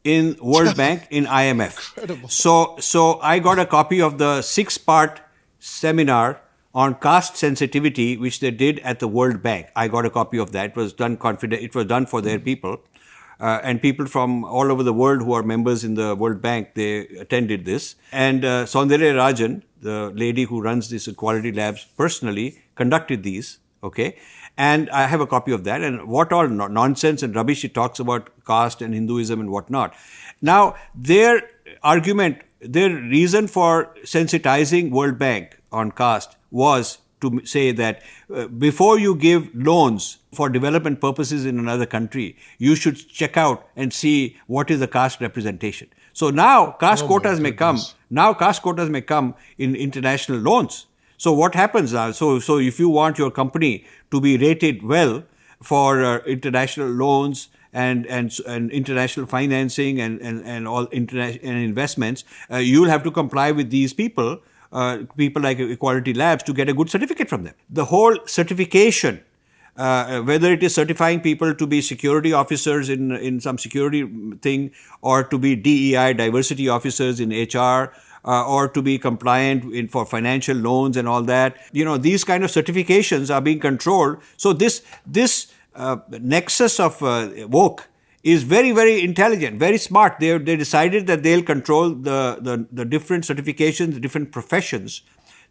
in World Bank, in IMF. Incredible. So I got a copy of the 6-part seminar on caste sensitivity, which they did at the World Bank. I got a copy of that. It was done It was done for their people. And people from all over the world who are members in the World Bank, they attended this. And Saundarya Rajan, the lady who runs these equality labs, personally conducted these, okay? And I have a copy of that. And what all nonsense and rubbish she talks about caste and Hinduism and whatnot. Now, their argument, their reason for sensitizing World Bank on caste was to say that before you give loans for development purposes in another country, you should check out and see what is the caste representation. So now caste quotas may come. Now caste quotas may come in international loans. So what happens now? So if you want your company to be rated well for international loans and international financing and all international investments, you'll have to comply with these people like Equality Labs, to get a good certificate from them. The whole certification, whether it is certifying people to be security officers in some security thing, or to be DEI, diversity officers in HR, or to be compliant for financial loans and all that, these kind of certifications are being controlled. So this nexus of woke is very, very intelligent, very smart. They decided that they'll control the different certifications, the different professions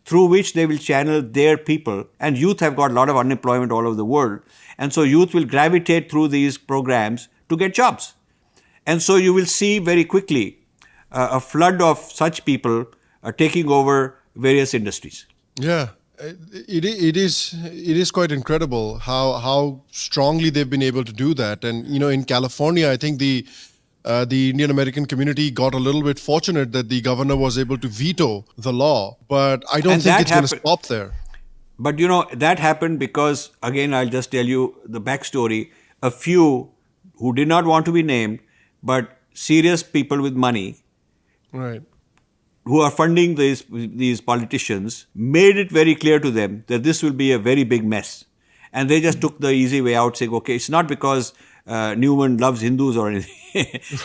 through which they will channel their people. And youth have got a lot of unemployment all over the world. And so youth will gravitate through these programs to get jobs. And so you will see very quickly a flood of such people taking over various industries. Yeah. It is quite incredible how strongly they've been able to do that. And in California, I think the Indian American community got a little bit fortunate that the governor was able to veto the law. But I don't think it's going to stop there. But that happened because, again, I'll just tell you the backstory. A few who did not want to be named, but serious people with money, right, who are funding these politicians, made it very clear to them that this will be a very big mess. And they just took the easy way out, saying, okay, it's not because Newman loves Hindus or anything.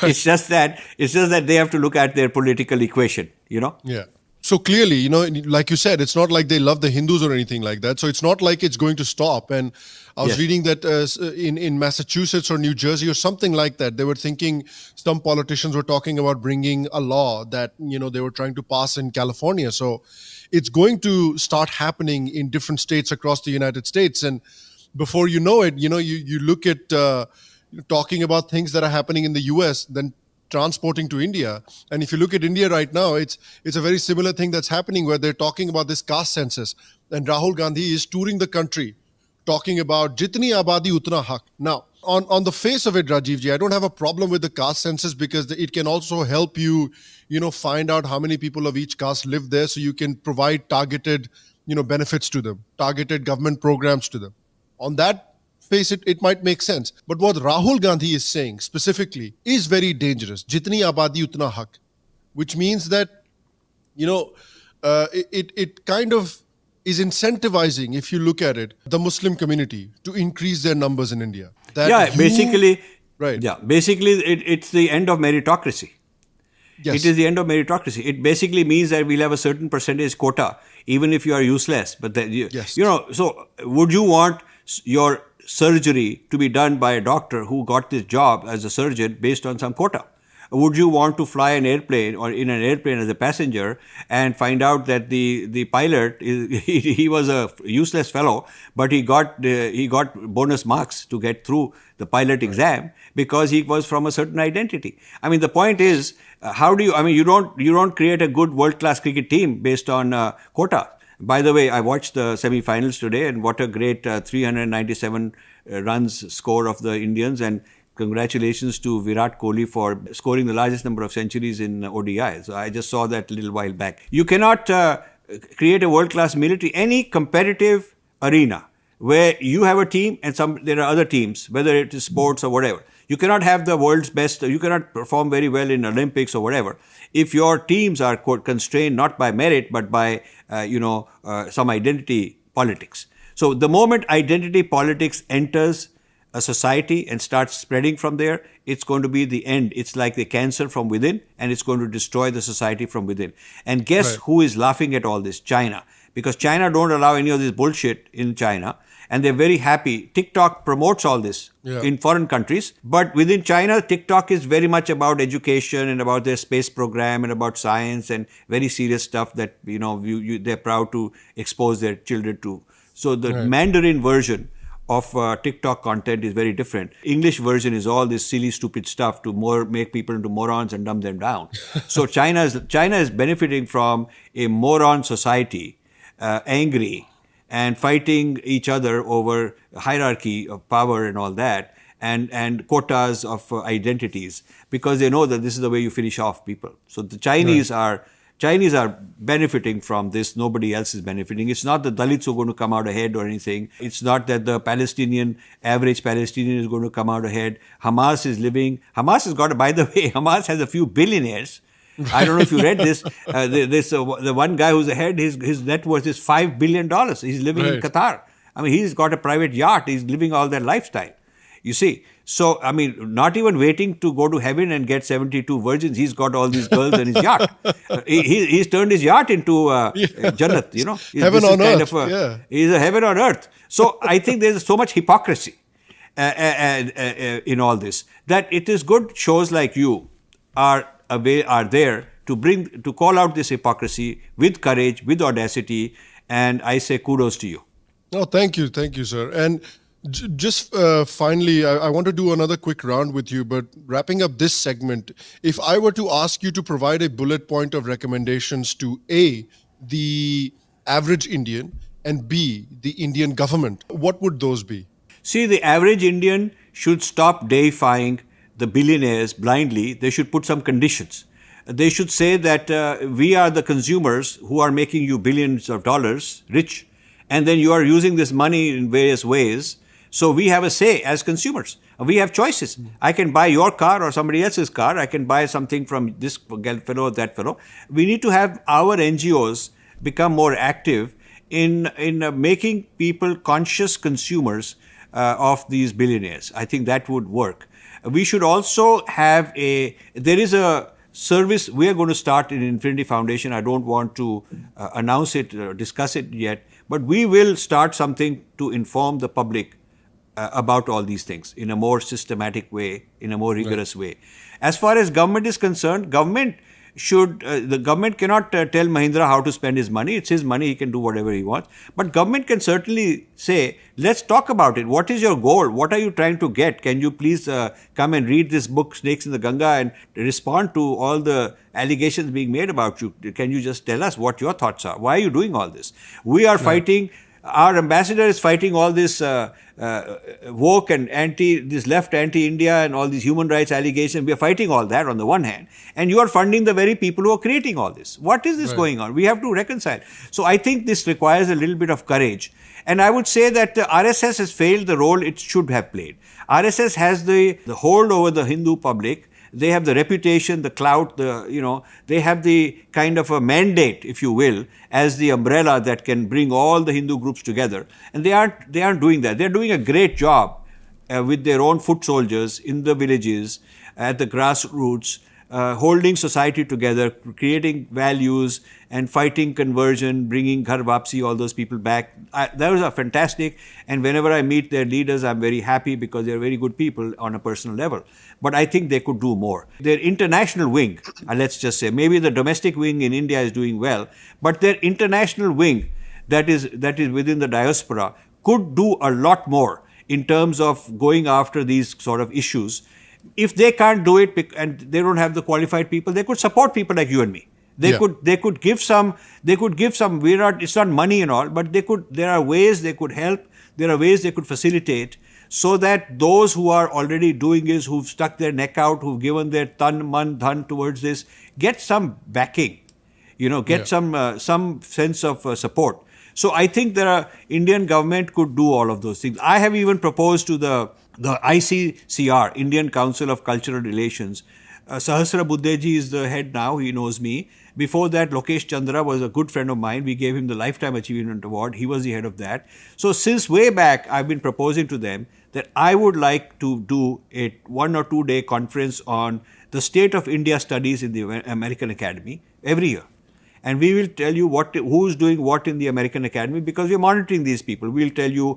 Right. It's just that they have to look at their political equation, Yeah. So clearly, like you said, it's not like they love the Hindus or anything like that. So it's not like it's going to stop. And I was reading that in Massachusetts or New Jersey or something like that, they were thinking, some politicians were talking about bringing a law that, they were trying to pass in California. So it's going to start happening in different states across the United States. And before you know it, you look at talking about things that are happening in the US, then transporting to India. And if you look at India right now, it's a very similar thing that's happening, where they're talking about this caste census. And Rahul Gandhi is touring the country talking about jitni abadi utna haq. Now, on the face of it, Rajiv ji, I don't have a problem with the caste census, because it can also help you, find out how many people of each caste live there, so you can provide targeted, benefits to them, targeted government programs to them. On that face, it might make sense. But what Rahul Gandhi is saying specifically is very dangerous. Jitni abadi utna haq, which means that, it kind of is incentivizing, if you look at it, the Muslim community to increase their numbers in India. Basically, right. Yeah, basically it's the end of meritocracy. Yes. It is the end of meritocracy. It basically means that we'll have a certain percentage quota, even if you are useless. But yes. So would you want your surgery to be done by a doctor who got this job as a surgeon based on some quota? Would you want to fly an airplane or in an airplane as a passenger and find out that the pilot he was a useless fellow, but he got bonus marks to get through the pilot exam because he was from a certain identity? I mean, the point is, how do you? I mean, you don't create a good world-class cricket team based on quota. By the way, I watched the semi-finals today, and what a great 397 runs score of the Indians, and congratulations to Virat Kohli for scoring the largest number of centuries in ODI. So I just saw that a little while back. You cannot create a world-class military, any competitive arena where you have a team and there are other teams, whether it is sports or whatever. You cannot have the world's best, you cannot perform very well in Olympics or whatever if your teams are constrained not by merit but by, some identity politics. So the moment identity politics enters a society and starts spreading from there, it's going to be the end. It's like the cancer from within, and it's going to destroy the society from within. And guess who is laughing at all this? China. Because China don't allow any of this bullshit in China, and they're very happy. TikTok promotes all this in foreign countries, but within China, TikTok is very much about education and about their space program and about science and very serious stuff that, they're proud to expose their children to. So the Mandarin version of TikTok content is very different. English version is all this silly, stupid stuff to make people into morons and dumb them down. So China is benefiting from a moron society, angry and fighting each other over hierarchy of power and all that, and quotas of identities, because they know that this is the way you finish off people. So the Chinese are benefiting from this. Nobody else is benefiting. It's not the Dalits who are going to come out ahead or anything. It's not that the average Palestinian is going to come out ahead. Hamas has got, by the way, Hamas has a few billionaires. I don't know if you read this. The one guy who's ahead, his net worth is $5 billion. He's living in Qatar. I mean, he's got a private yacht. He's living all that lifestyle. You see, so, I mean, not even waiting to go to heaven and get 72 virgins, he's got all these girls in his yacht. He's turned his yacht into Jannat, Heaven on earth. He's a heaven on earth. So I think there's so much hypocrisy in all this, that it is good shows like you are there to call out this hypocrisy with courage, with audacity, and I say kudos to you. No, thank you, sir. And just finally, I want to do another quick round with you, but wrapping up this segment, if I were to ask you to provide a bullet point of recommendations to A, the average Indian, and B, the Indian government, what would those be? See, the average Indian should stop deifying the billionaires blindly. They should put some conditions. They should say that we are the consumers who are making you billions of dollars rich, and then you are using this money in various ways. So we have a say as consumers. We have choices. I can buy your car or somebody else's car. I can buy something from this fellow or that fellow. We need to have our NGOs become more active in making people conscious consumers of these billionaires. I think that would work. We should also have there is a service we are going to start in Infinity Foundation. I don't want to announce it or discuss it yet, but we will start something to inform the public about all these things in a more systematic way, in a more rigorous way. As far as government is concerned, the government cannot tell Mahindra how to spend his money. It's his money. He can do whatever he wants. But government can certainly say, let's talk about it. What is your goal? What are you trying to get? Can you please come and read this book, Snakes in the Ganga, and respond to all the allegations being made about you? Can you just tell us what your thoughts are? Why are you doing all this? We are fighting. Our ambassador is fighting all this woke and this left anti-India and all these human rights allegations. We are fighting all that on the one hand. And you are funding the very people who are creating all this. What is this going on? We have to reconcile. So I think this requires a little bit of courage. And I would say that RSS has failed the role it should have played. RSS has the hold over the Hindu public. They have the reputation, the clout, they have the kind of a mandate, if you will, as the umbrella that can bring all the Hindu groups together. And they aren't doing that. They're doing a great job with their own foot soldiers in the villages, at the grassroots, holding society together, creating values and fighting conversion, bringing Ghar Wapsi, all those people back. Those are fantastic. And whenever I meet their leaders, I'm very happy because they're very good people on a personal level. But I think they could do more. Their international wing, let's just say, maybe the domestic wing in India is doing well, but their international wing that is within the diaspora could do a lot more in terms of going after these sort of issues. If they can't do it and they don't have the qualified people, they could support people like you and me. They could give some, it's not money and all, but there are ways they could help, there are ways they could facilitate, so that those who are already doing this, who've stuck their neck out, who've given their tan, man, dhan towards this, get some backing, some sense of support. So I think Indian government could do all of those things. I have even proposed to the ICCR, Indian Council of Cultural Relations, Sahasra Buddheji is the head now, he knows me. Before that, Lokesh Chandra was a good friend of mine. We gave him the Lifetime Achievement Award. He was the head of that. So since way back, I've been proposing to them that I would like to do a 1 or 2 day conference on the state of India studies in the American Academy every year. And we will tell you who's doing what in the American Academy, because we're monitoring these people. We'll tell you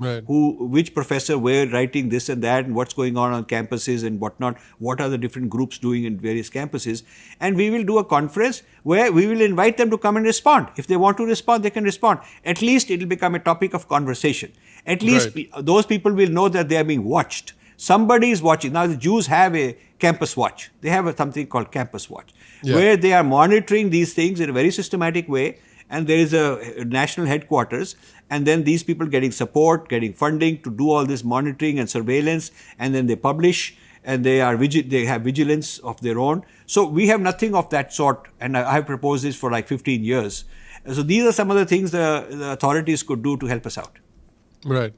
which professor where writing this and that, and what's going on campuses and whatnot, what are the different groups doing in various campuses. And we will do a conference where we will invite them to come and respond. If they want to respond, they can respond. At least it will become a topic of conversation. At least those people will know that they are being watched. Somebody is watching. Now the Jews have a campus watch. They have something called campus watch, where they are monitoring these things in a very systematic way. And there is a national headquarters, and then these people getting support, getting funding to do all this monitoring and surveillance, and then they publish, and they have vigilance of their own. So we have nothing of that sort, and I have proposed this for like 15 years. So these are some of the things the authorities could do to help us out. Right.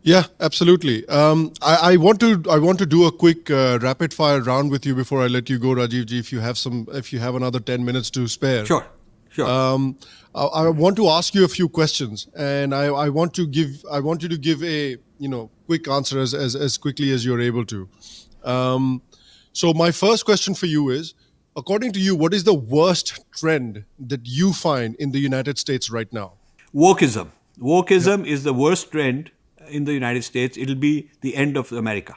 Yeah, absolutely. I want to do a quick rapid fire round with you before I let you go, Rajiv ji. If you have another 10 minutes to spare. Sure. I want to ask you a few questions, and I want you to give a quick answer as quickly as you're able to. So my first question for you is, according to you, what is the worst trend that you find in the United States right now? Wokeism. Wokeism is the worst trend in the United States. It'll be the end of America.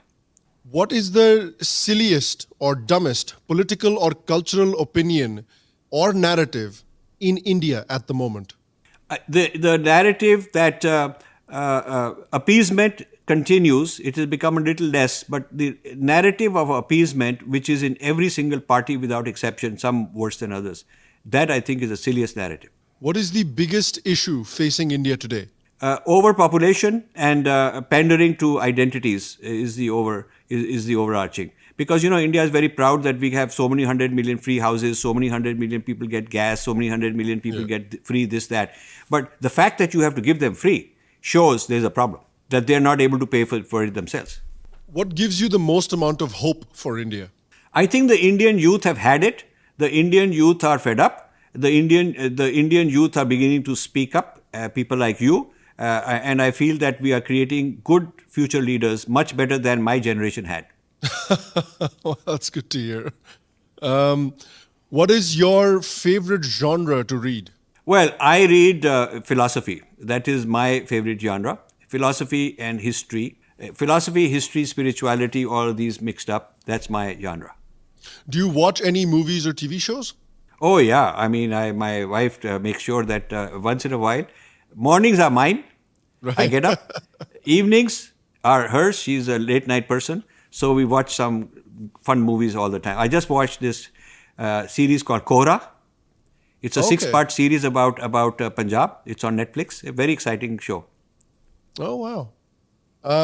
What is the silliest or dumbest political or cultural opinion or narrative in India at the moment? The narrative that appeasement continues, it has become a little less, but the narrative of appeasement, which is in every single party without exception, some worse than others, that I think is the silliest narrative. What is the biggest issue facing India today? Overpopulation and pandering to identities is the overarching. Because India is very proud that we have so many 100 million free houses, so many 100 million people get gas, so many 100 million people get free this, that. But the fact that you have to give them free shows there's a problem, that they're not able to pay for it themselves. What gives you the most amount of hope for India? I think the Indian youth have had it. The Indian youth are fed up. The Indian youth are beginning to speak up, people like you. And I feel that we are creating good future leaders, much better than my generation had. Well, that's good to hear. What is your favorite genre to read? Well, I read philosophy. That is my favorite genre. Philosophy and history. Philosophy, history, spirituality, all of these mixed up. That's my genre. Do you watch any movies or TV shows? Oh, yeah. I mean, my wife makes sure that once in a while, mornings are mine. Right. I get up. Evenings are hers. She's a late night person. So we watch some fun movies all the time. I just watched this series called Quotas. It's a 6-part series about Punjab. It's on Netflix. A very exciting show. Oh, wow.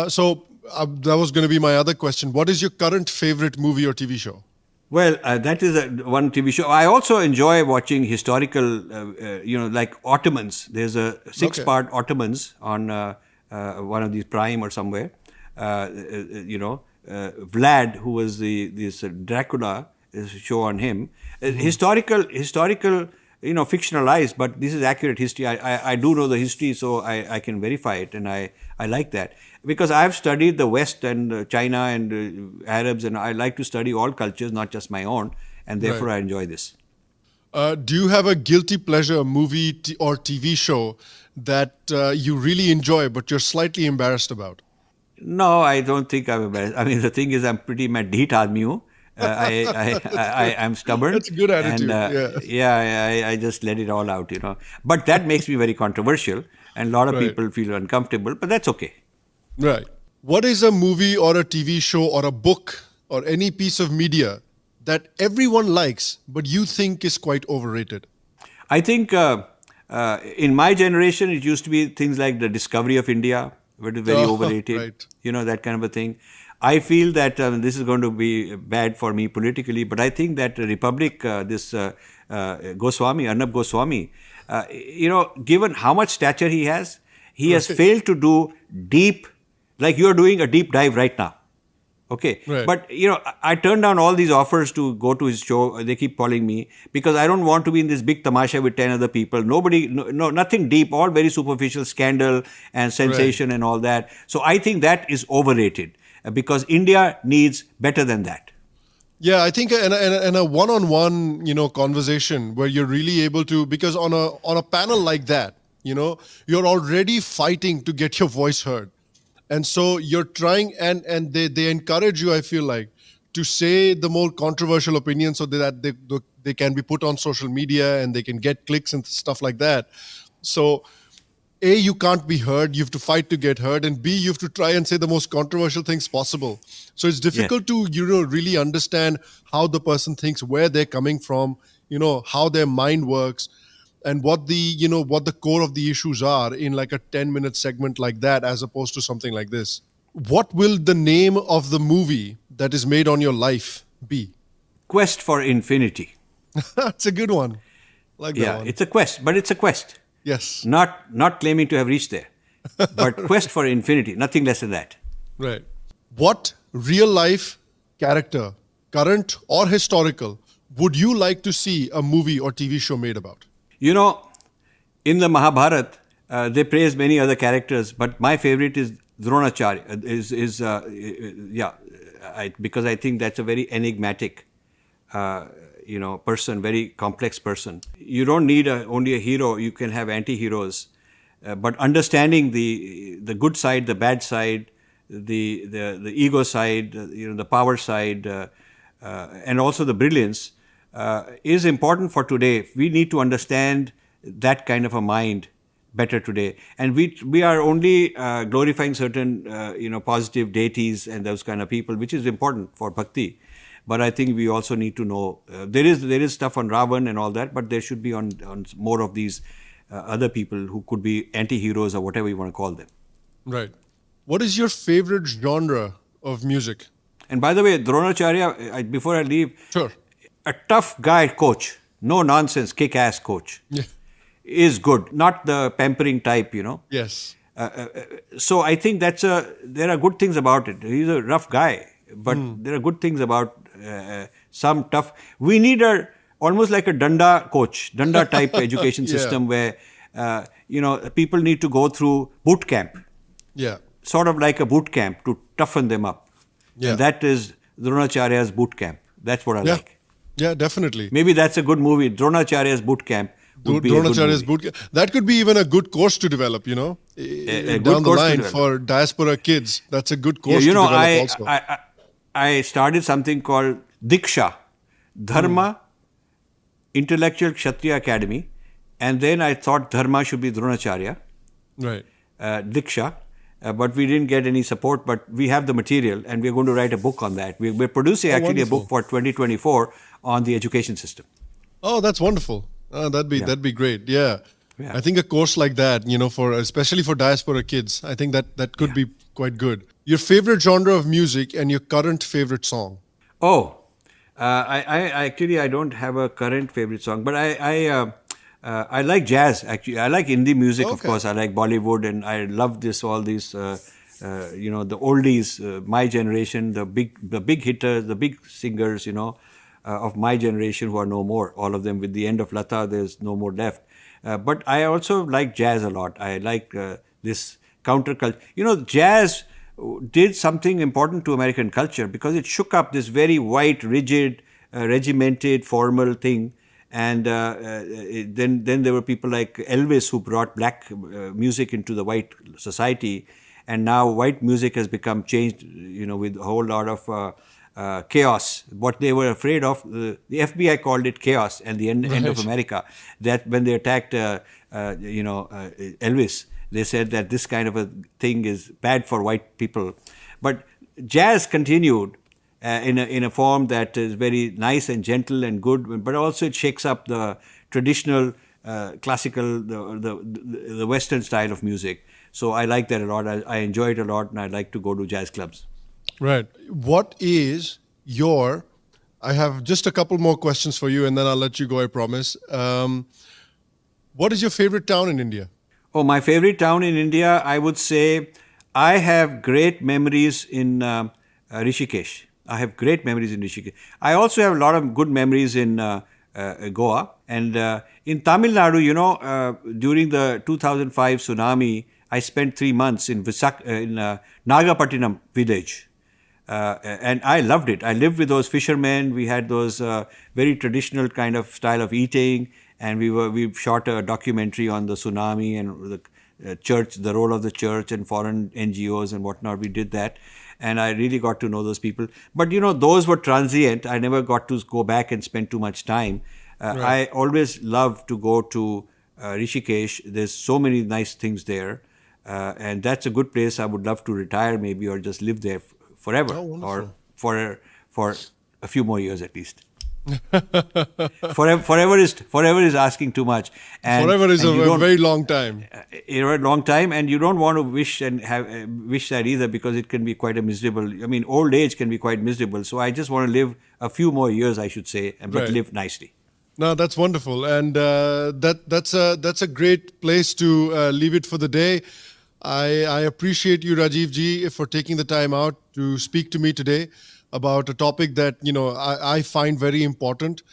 So that was going to be my other question. What is your current favorite movie or TV show? Well, that is one TV show. I also enjoy watching historical, like Ottomans. There's a 6-part Ottomans on one of these Prime or somewhere. Vlad, who was this Dracula, is a show on him. Historical, fictionalized, but this is accurate history. I do know the history, so I can verify it, and I like that. Because I've studied the West and China and Arabs, and I like to study all cultures, not just my own, and therefore I enjoy this. Do you have a guilty pleasure movie or TV show that you really enjoy, but you're slightly embarrassed about? No, I don't think I'm embarrassed. I mean, the thing is, I'm pretty madheet aadmi hu. I'm stubborn. That's a good attitude. And, I just let it all out, But that makes me very controversial, and a lot of people feel uncomfortable, but that's okay. Right. What is a movie or a TV show or a book or any piece of media that everyone likes, but you think is quite overrated? I think in my generation, it used to be things like The Discovery of India, which is very overrated, right. That kind of a thing. I feel that this is going to be bad for me politically, but I think that Republic, Goswami, Arnab Goswami, given how much stature he has failed to do deep, like you're doing a deep dive right now. Okay. Right. But, I turned down all these offers to go to his show. They keep calling me because I don't want to be in this big tamasha with 10 other people. Nobody, no, nothing deep, all very superficial scandal and sensation and all that. So I think that is overrated because India needs better than that. Yeah, I think in a one-on-one, conversation where you're really able to, because on a panel like that, you're already fighting to get your voice heard. And so you're trying, and they encourage you, I feel like, to say the more controversial opinions so that they can be put on social media and they can get clicks and stuff like that. So A, you can't be heard, you have to fight to get heard, and B, you have to try and say the most controversial things possible. So it's difficult to, really understand how the person thinks, where they're coming from, how their mind works, and what the core of the issues are in like a 10-minute segment like that, as opposed to something like this. What will the name of the movie that is made on your life be? Quest for Infinity. That's a good one. Like that one. It's a quest, but it's a quest. Yes. Not claiming to have reached there, but quest for infinity, nothing less than that. Right. What real life character, current or historical, would you like to see a movie or TV show made about? In the Mahabharata, they praise many other characters, but my favorite is Dronacharya. Because I think that's a very enigmatic, person, very complex person. You don't need only a hero. You can have anti-heroes, but understanding the good side, the bad side, the ego side, the power side, and also the brilliance is important for today. We need to understand that kind of a mind better today, and we are only glorifying certain positive deities and those kind of people, which is important for bhakti. But I think we also need to know there is stuff on Ravan and all that, but there should be on more of these other people who could be anti-heroes or whatever you want to call them. Right. What is your favorite genre of music? And by the way, Dronacharya, before I leave, Sure. A tough guy coach, no nonsense, kick-ass coach, is good. Not the pampering type, Yes. So I think there are good things about it. He's a rough guy, but there are good things about some tough. We need almost like a Danda coach, Danda type education system where people need to go through boot camp. Yeah. Sort of like a boot camp to toughen them up. Yeah. And that is Dronacharya's boot camp. That's what I like. Yeah, definitely. Maybe that's a good movie. Dronacharya's boot camp. Dronacharya's boot camp. That could be even a good course to develop, down the line for diaspora kids. That's a good course to develop also. I started something called Diksha, Dharma Intellectual Kshatriya Academy, and then I thought Dharma should be Dronacharya. Right. Diksha. But we didn't get any support, but we have the material and we're going to write a book on that. We're producing actually wonderful. a book for 2024 on the education system. Oh, that's wonderful. That'd be great. Yeah. I think a course like that, especially for diaspora kids, I think that could be quite good. Your favorite genre of music and your current favorite song? Oh, I don't have a current favorite song, but I like jazz, actually. I like indie music, of course. I like Bollywood, and I love all these, the oldies, my generation, the big hitters, the big singers, of my generation who are no more. All of them, with the end of Lata, there's no more left. But I also like jazz a lot. I like this counterculture. Jazz did something important to American culture because it shook up this very white, rigid, regimented, formal thing. And then there were people like Elvis who brought black music into the white society, and now white music has become changed, with a whole lot of chaos. What they were afraid of, the FBI called it chaos and the end of America. That when they attacked, Elvis, they said that this kind of a thing is bad for white people. But jazz continued. In a form that is very nice and gentle and good, but also it shakes up the traditional classical, the Western style of music. So I like that a lot. I enjoy it a lot, and I like to go to jazz clubs. Right. What is I have just a couple more questions for you, and then I'll let you go, I promise. What is your favorite town in India? Oh, my favorite town in India, I would say I have great memories in Rishikesh. I have great memories in Rishikesh. I also have a lot of good memories in Goa. And in Tamil Nadu, during the 2005 tsunami, I spent 3 months in Nagapattinam village. And I loved it. I lived with those fishermen. We had those very traditional kind of style of eating, and we shot a documentary on the tsunami and the church, the role of the church and foreign NGOs and whatnot. We did that, and I really got to know those people. But those were transient. I never got to go back and spend too much time. Right. I always love to go to Rishikesh. There's so many nice things there, and that's a good place. I would love to retire maybe, or just live there forever, or for a few more years at least. Forever is asking too much. And forever is a very long time. A long time, and you don't want to wish that either, because it can be quite a miserable. I mean, old age can be quite miserable. So I just want to live a few more years, I should say, but live nicely. No, that's wonderful, and that's a great place to leave it for the day. I appreciate you, Rajiv ji, for taking the time out to speak to me today about a topic that I find very important,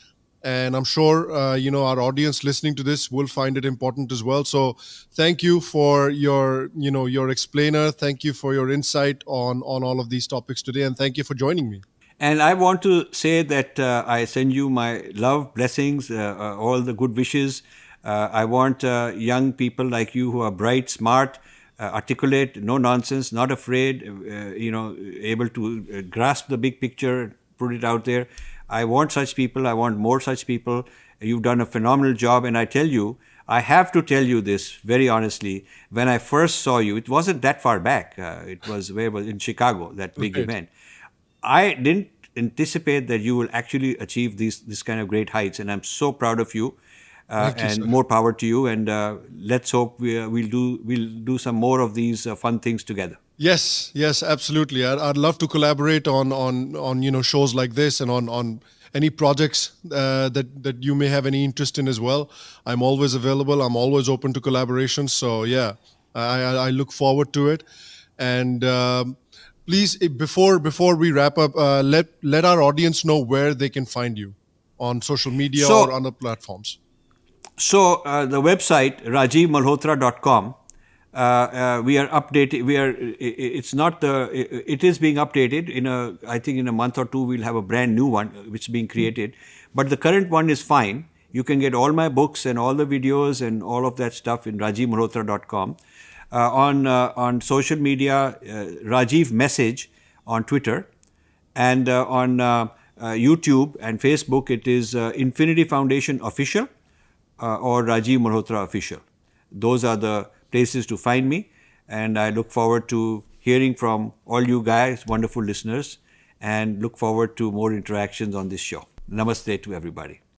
and I'm sure our audience listening to this will find it important as well. So thank you for your explainer. Thank you for your insight on all of these topics today, and thank you for joining me. And I want to say that I send you my love, blessings, all the good wishes. I want young people like you who are bright, smart, articulate, no nonsense, not afraid, able to grasp the big picture, put it out there. I want such people. I want more such people. You've done a phenomenal job. And I tell you, I have to tell you this very honestly. When I first saw you, it wasn't that far back. It was in Chicago, that big event. I didn't anticipate that you will actually achieve this kind of great heights, and I'm so proud of you. And more power to you. And let's hope we'll do some more of these fun things together. Yes, absolutely. I'd love to collaborate on shows like this, and on any projects that you may have any interest in as well. I'm always available. I'm always open to collaboration. So yeah, I look forward to it. And please, before we wrap up, let our audience know where they can find you on social media or on the platforms. So the website rajivmalhotra.com, we are updating. It is being updated. I think in a month or two we'll have a brand new one which is being created. But the current one is fine. You can get all my books and all the videos and all of that stuff in rajivmalhotra.com. On social media, Rajiv Message on Twitter, and on YouTube and Facebook, it is Infinity Foundation Official or Rajiv Malhotra Official. Those are the places to find me, and I look forward to hearing from all you guys, wonderful listeners, and look forward to more interactions on this show. Namaste to everybody.